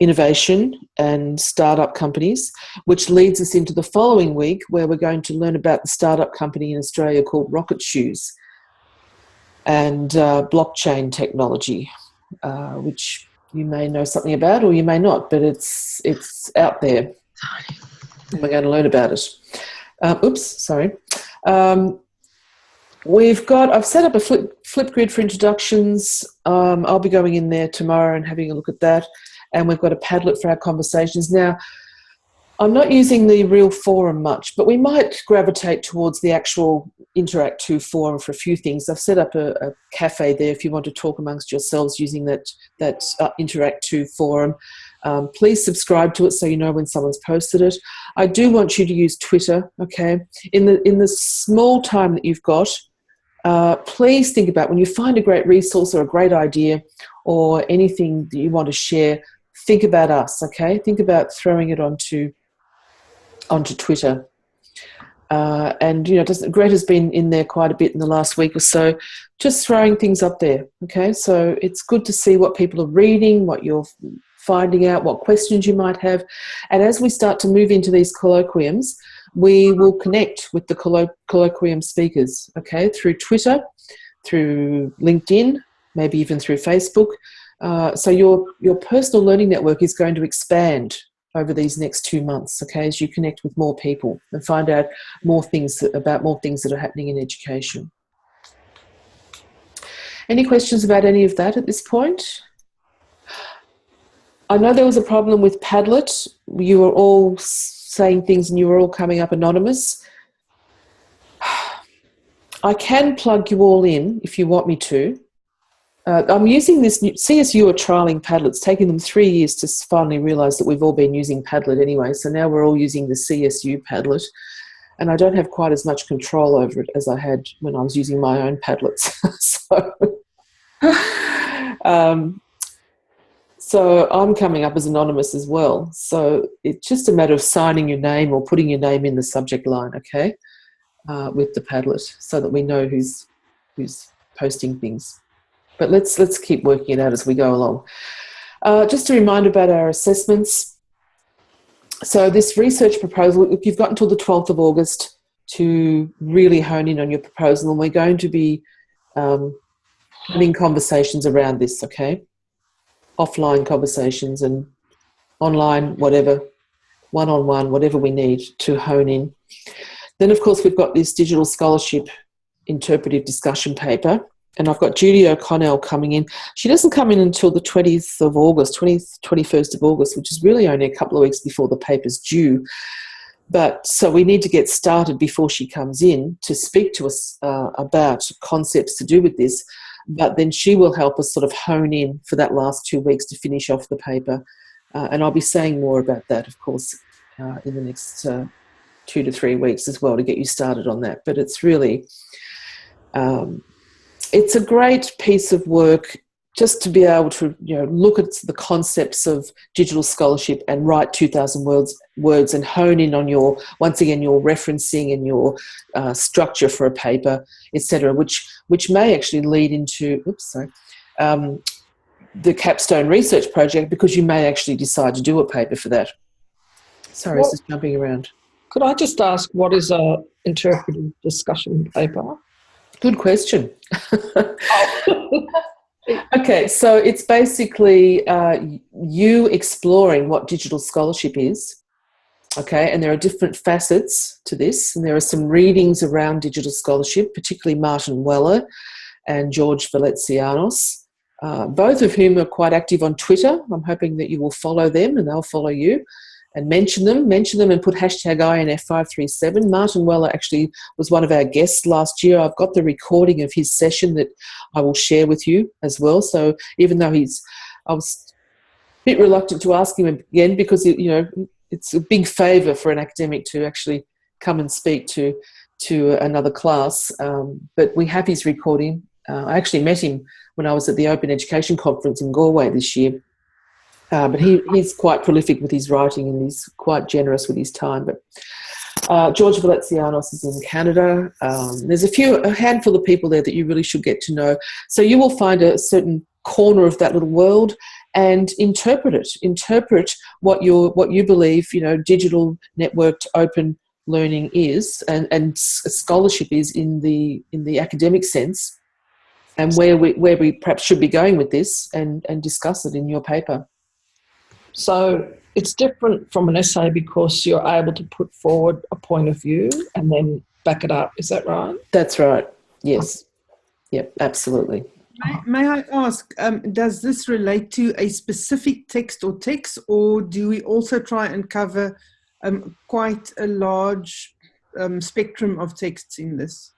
innovation and startup companies, which leads us into the following week where we're going to learn about the startup company in Australia called Rocket Shoes and blockchain technology, which you may know something about or you may not, but it's out there. And we're going to learn about it. I've set up a flip grid for introductions. I'll be going in there tomorrow and having a look at that. And we've got a Padlet for our conversations. Now, I'm not using the real forum much, but we might gravitate towards the actual Interact 2 forum for a few things. I've set up a cafe there if you want to talk amongst yourselves using that Interact 2 forum. Please subscribe to it so you know when someone's posted it. I do want you to use Twitter, okay? In the small time that you've got, please think about when you find a great resource or a great idea or anything that you want to share, think about us, okay? Think about throwing it onto Twitter. And, you know, Greta's been in there quite a bit in the last week or so, just throwing things up there, okay? So it's good to see what people are reading, what you're finding out, what questions you might have. And as we start to move into these colloquiums, we will connect with the colloquium speakers, okay, through Twitter, through LinkedIn, maybe even through Facebook. So your personal learning network is going to expand over these next 2 months, okay, as you connect with more people and find out more things that are happening in education. Any questions about any of that at this point? I know there was a problem with Padlet. You were all saying things and you were all coming up anonymous. I can plug you all in if you want me to. I'm using this new, CSU are trialling Padlet. It's taken them 3 years to finally realise that we've all been using Padlet anyway. So now we're all using the CSU Padlet. And I don't have quite as much control over it as I had when I was using my own Padlets. So I'm coming up as anonymous as well. So it's just a matter of signing your name or putting your name in the subject line, okay, with the Padlet so that we know who's posting things. But let's keep working it out as we go along. Just a reminder about our assessments. So this research proposal, you've got until the 12th of August to really hone in on your proposal, and we're going to be having conversations around this, okay? Offline conversations and online, whatever, one-on-one, whatever we need to hone in. Then, of course, we've got this digital scholarship interpretive discussion paper, and I've got Judy O'Connell coming in. She doesn't come in until the 20th of August, 21st of August, which is really only a couple of weeks before the paper's due. But so we need to get started before she comes in to speak to us about concepts to do with this. But then she will help us sort of hone in for that last 2 weeks to finish off the paper. And I'll be saying more about that, of course, in the next 2 to 3 weeks as well to get you started on that. But it's really, it's a great piece of work just to be able to, you know, look at the concepts of digital scholarship and write 2,000 words and hone in on your, once again, your referencing and your structure for a paper, etc., which may actually lead into, the capstone research project, because you may actually decide to do a paper for that. Sorry, this is jumping around. Could I just ask, what is a interpretive discussion paper? Good question. Okay, so it's basically you exploring what digital scholarship is, okay, and there are different facets to this, and there are some readings around digital scholarship, particularly Martin Weller and George Valencianos, both of whom are quite active on Twitter. I'm hoping that you will follow them and they'll follow you. and mention them and put hashtag INF537. Martin Weller actually was one of our guests last year. I've got the recording of his session that I will share with you as well. So even though I was a bit reluctant to ask him again because, it's a big favour for an academic to actually come and speak to another class. But we have his recording. I actually met him when I was at the Open Education Conference in Galway this year. But he's quite prolific with his writing and he's quite generous with his time. But George Valencianos is in Canada. There's a handful of people there that you really should get to know. So you will find a certain corner of that little world and interpret it. Interpret what you believe, digital networked open learning is and scholarship is in the academic sense, and where we perhaps should be going with this and discuss it in your paper. So it's different from an essay because you're able to put forward a point of view and then back it up. Is that right? That's right. Yes. Yep, absolutely. May I ask, does this relate to a specific text or texts, or do we also try and cover quite a large spectrum of texts in this?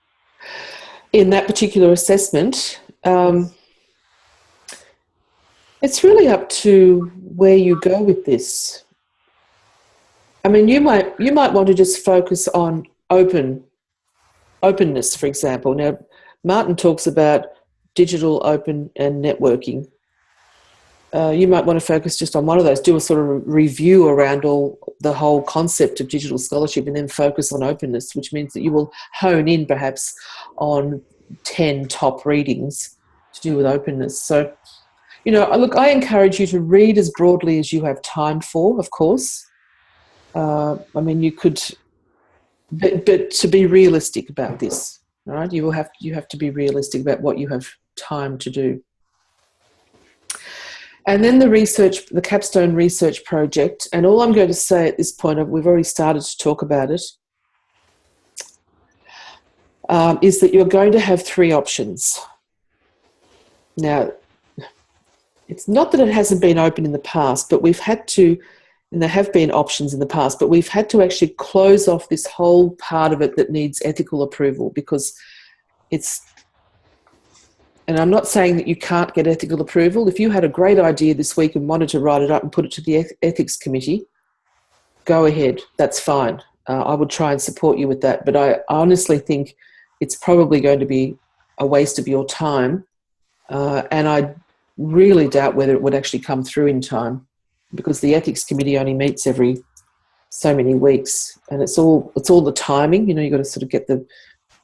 In that particular assessment, it's really up to where you go with this. I mean, you might want to just focus on openness, for example. Now, Martin talks about digital, open, and networking. You might want to focus just on one of those, do a sort of review around the whole concept of digital scholarship and then focus on openness, which means that you will hone in perhaps on 10 top readings to do with openness. So, look, I encourage you to read as broadly as you have time for, of course. I mean, you could, but to be realistic about this, right? You have to be realistic about what you have time to do. And then the capstone research project, and all I'm going to say at this point, we've already started to talk about it, is that you're going to have 3 options. Now, it's not that it hasn't been open in the past, but we've had to, and there have been options in the past, but we've had to actually close off this whole part of it that needs ethical approval because and I'm not saying that you can't get ethical approval. If you had a great idea this week and wanted to write it up and put it to the ethics committee, go ahead. That's fine. I would try and support you with that. But I honestly think it's probably going to be a waste of your time. And I really doubt whether it would actually come through in time because the ethics committee only meets every so many weeks. And it's all the timing. You've got to sort of get the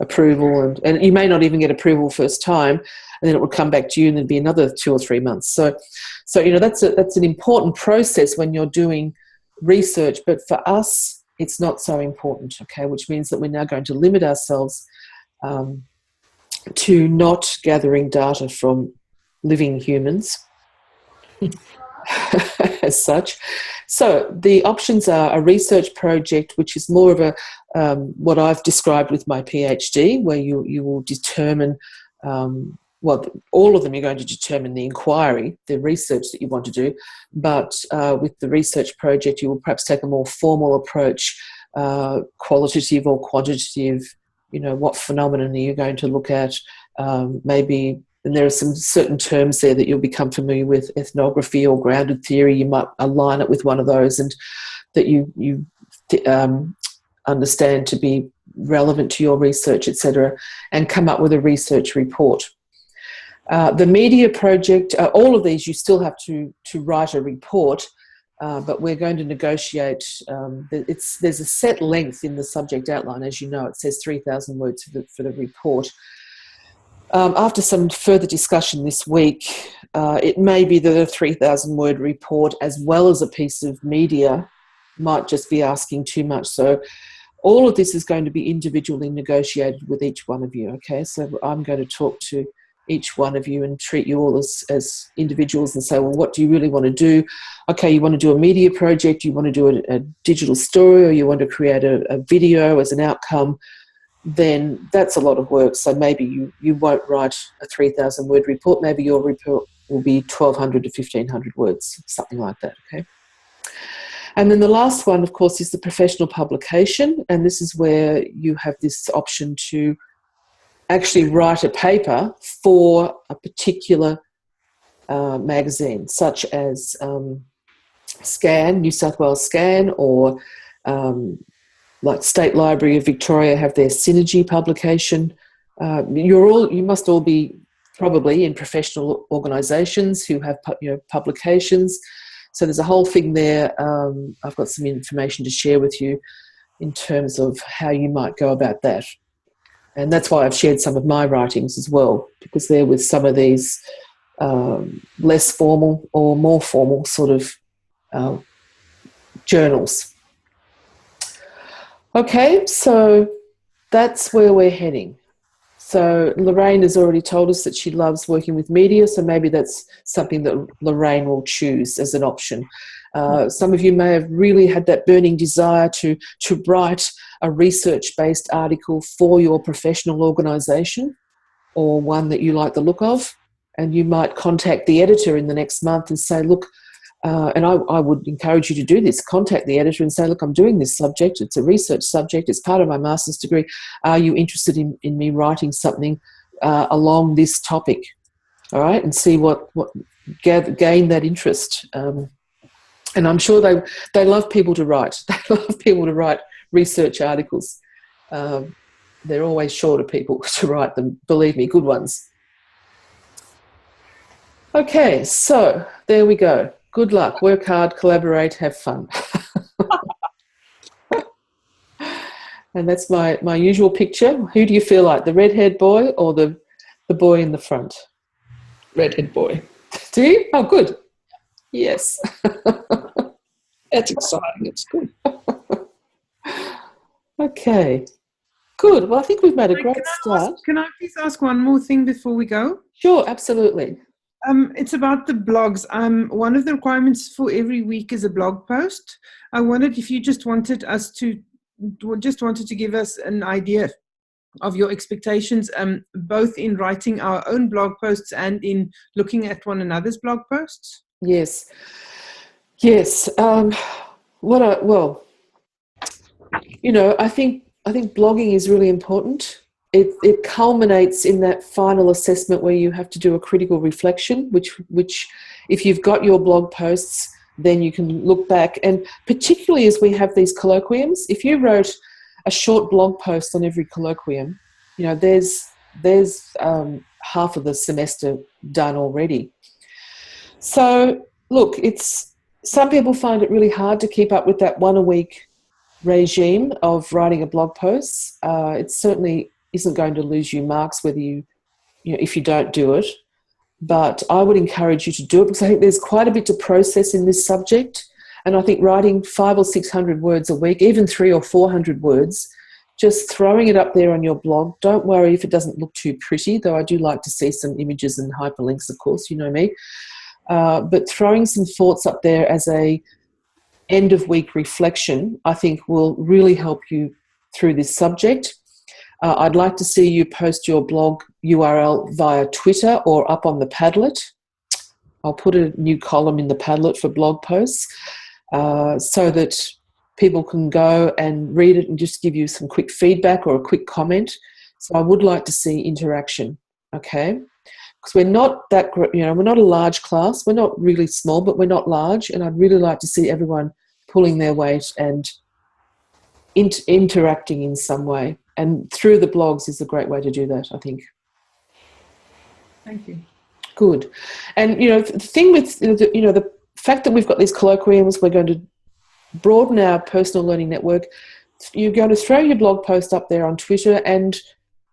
approval and you may not even get approval first time and then it would come back to you and there'd be another 2 or 3 months. So that's an important process when you're doing research, but for us it's not so important, okay, which means that we're now going to limit ourselves to not gathering data from living humans as such. So the options are a research project, which is more of a what I've described with my PhD, where you will determine, all of them you're going to determine the inquiry, the research that you want to do, but with the research project you will perhaps take a more formal approach, qualitative or quantitative, what phenomenon are you going to look at, maybe. And there are some certain terms there that you'll become familiar with, ethnography or grounded theory. You might align it with one of those and that you understand to be relevant to your research, etc., and come up with a research report. The media project, all of these you still have to write a report, but we're going to negotiate. There's a set length in the subject outline, as you know. It says 3,000 words for the report. After some further discussion this week, it may be that a 3,000-word report as well as a piece of media might just be asking too much. So all of this is going to be individually negotiated with each one of you, okay? So I'm going to talk to each one of you and treat you all as individuals and say, well, what do you really want to do? Okay, you want to do a media project, you want to do a digital story, or you want to create a video as an outcome, then that's a lot of work. So maybe you won't write a 3,000-word report. Maybe your report will be 1,200 to 1,500 words, something like that, okay? And then the last one, of course, is the professional publication. And this is where you have this option to actually write a paper for a particular magazine, such as Scan, New South Wales Scan, or like State Library of Victoria have their Synergy publication. You must all be probably in professional organisations who have publications. So there's a whole thing there. I've got some information to share with you in terms of how you might go about that. And that's why I've shared some of my writings as well, because they're with some of these less formal or more formal sort of journals. Okay, so that's where we're heading. So Lorraine has already told us that she loves working with media, so maybe that's something that Lorraine will choose as an option. Some of you may have really had that burning desire to write a research-based article for your professional organisation, or one that you like the look of, and you might contact the editor in the next month and say, look, and I would encourage you to do this, contact the editor and say, look, I'm doing this subject, it's a research subject, it's part of my master's degree, are you interested in me writing something along this topic? All right, and see what gain that interest. And I'm sure they love people to write. They love people to write research articles. They're always short of people to write them, believe me, good ones. Okay, so there we go. Good luck, work hard, collaborate, have fun. And that's my usual picture. Who do you feel like, the redhead boy or the boy in the front? Redhead boy. Do you? Oh, good. Yes. That's exciting. It's good. Okay. Good. Well, I think we've made a great start. Can I please ask one more thing before we go? Sure, absolutely. It's about the blogs. One of the requirements for every week is a blog post. I wondered if you just wanted to give us an idea of your expectations, both in writing our own blog posts and in looking at one another's blog posts. Yes. I think blogging is really important. It culminates in that final assessment where you have to do a critical reflection, which if you've got your blog posts, then you can look back. And particularly as we have these colloquiums, if you wrote a short blog post on every colloquium, there's half of the semester done already. So look, some people find it really hard to keep up with that one a week regime of writing a blog post. It certainly isn't going to lose you marks whether if you don't do it. But I would encourage you to do it, because I think there's quite a bit to process in this subject. And I think writing 500 or 600 words a week, even 300 or 400 words, just throwing it up there on your blog, don't worry if it doesn't look too pretty, though I do like to see some images and hyperlinks, of course, you know me. But throwing some thoughts up there as a end of week reflection, I think will really help you through this subject. I'd like to see you post your blog URL via Twitter or up on the Padlet. I'll put a new column in the Padlet for blog posts so that people can go and read it and just give you some quick feedback or a quick comment. So I would like to see interaction, okay? Because we're not that, we're not a large class. We're not really small, but we're not large. And I'd really like to see everyone pulling their weight and interacting in some way. And through the blogs is a great way to do that, I think. Thank you. Good. And, the thing with, the fact that we've got these colloquiums, we're going to broaden our personal learning network. You're going to throw your blog post up there on Twitter and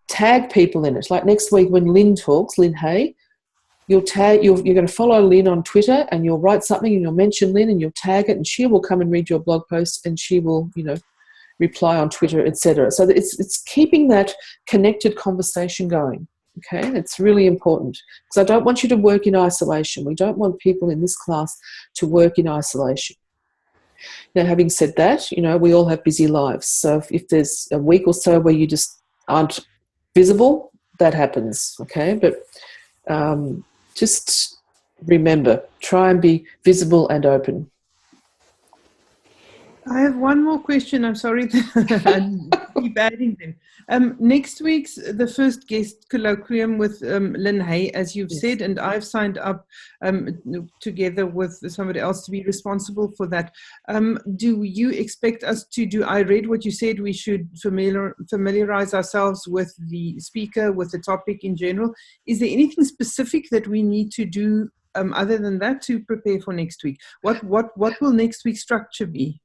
tag people in it. Like next week when Lynn talks, Lynn Hay, you're going to follow Lynn on Twitter and you'll write something and you'll mention Lynn and you'll tag it and she will come and read your blog post and she will, reply on Twitter, etc. So it's keeping that connected conversation going, okay? It's really important because I don't want you to work in isolation. We don't want people in this class to work in isolation. Now, having said that, we all have busy lives. So if there's a week or so where you just aren't visible, that happens, okay? But just remember, try and be visible and open. I have one more question. I'm sorry to keep adding them. Next week's the first guest colloquium with Lynn Hay, as you've said, and I've signed up together with somebody else to be responsible for that. Do you expect us to do, I read what you said, we should familiarize ourselves with the speaker, with the topic in general. Is there anything specific that we need to do other than that to prepare for next week? What will next week's structure be?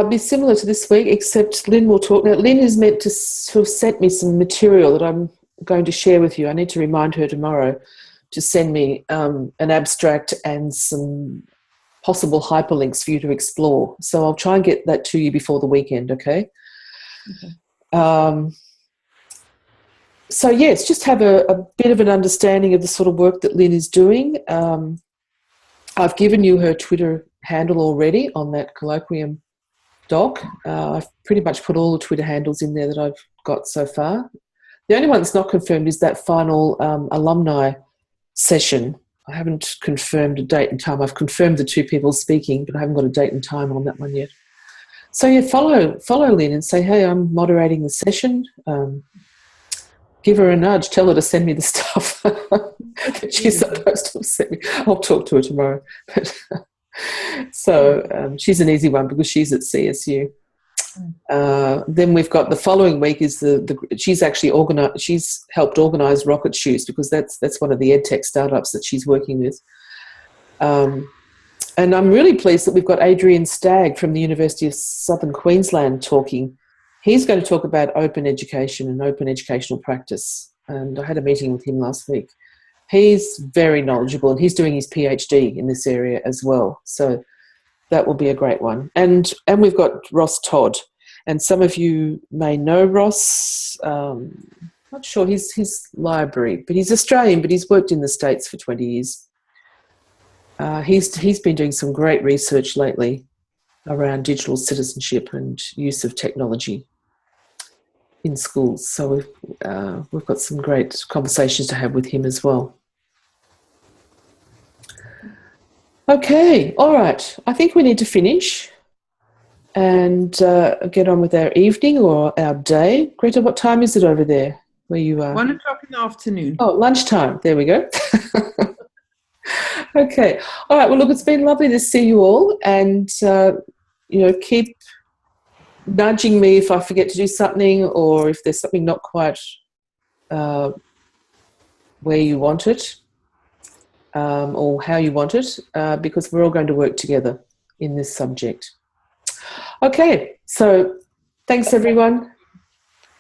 Be similar to this week, except Lynn will talk. Now, Lynn is meant to sort of sent me some material that I'm going to share with you. I need to remind her tomorrow to send me an abstract and some possible hyperlinks for you to explore. So I'll try and get that to you before the weekend, okay? So, yes, just have a bit of an understanding of the sort of work that Lynn is doing. I've given you her Twitter handle already on that Colloquium doc. I've pretty much put all the Twitter handles in there that I've got so far. The only one that's not confirmed is that final alumni session. I haven't confirmed a date and time. I've confirmed the 2 people speaking, but I haven't got a date and time on that one yet. So yeah, follow Lynn and say, hey, I'm moderating the session. Give her a nudge. Tell her to send me the stuff that she's supposed to send me. I'll talk to her tomorrow. So she's an easy one because she's at CSU. Then we've got the following week is she's actually she's helped organise Rocket Shoes because that's one of the EdTech startups that she's working with. And I'm really pleased that we've got Adrian Stagg from the University of Southern Queensland talking. He's going to talk about open education and open educational practice. And I had a meeting with him last week. He's very knowledgeable and he's doing his PhD in this area as well. So that will be a great one. And we've got Ross Todd. And some of you may know Ross. Not sure his library, but he's Australian, but he's worked in the States for 20 years. He's been doing some great research lately around digital citizenship and use of technology in schools. So we've got some great conversations to have with him as well. Okay, all right. I think we need to finish and get on with our evening or our day. Greta, what time is it over there where you are? 1 o'clock in the afternoon. Oh, lunchtime. There we go. Okay. All right. Well, look, it's been lovely to see you all and, keep nudging me if I forget to do something or if there's something not quite where you want it or how you want it because we're all going to work together in this subject. Okay. So thanks, everyone.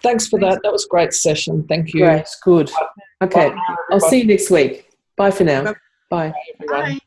Thanks for that. That was a great session. Thank you. Great. Good. Okay. Bye, I'll see you next week. Bye for now. Bye. Bye, everyone. Bye.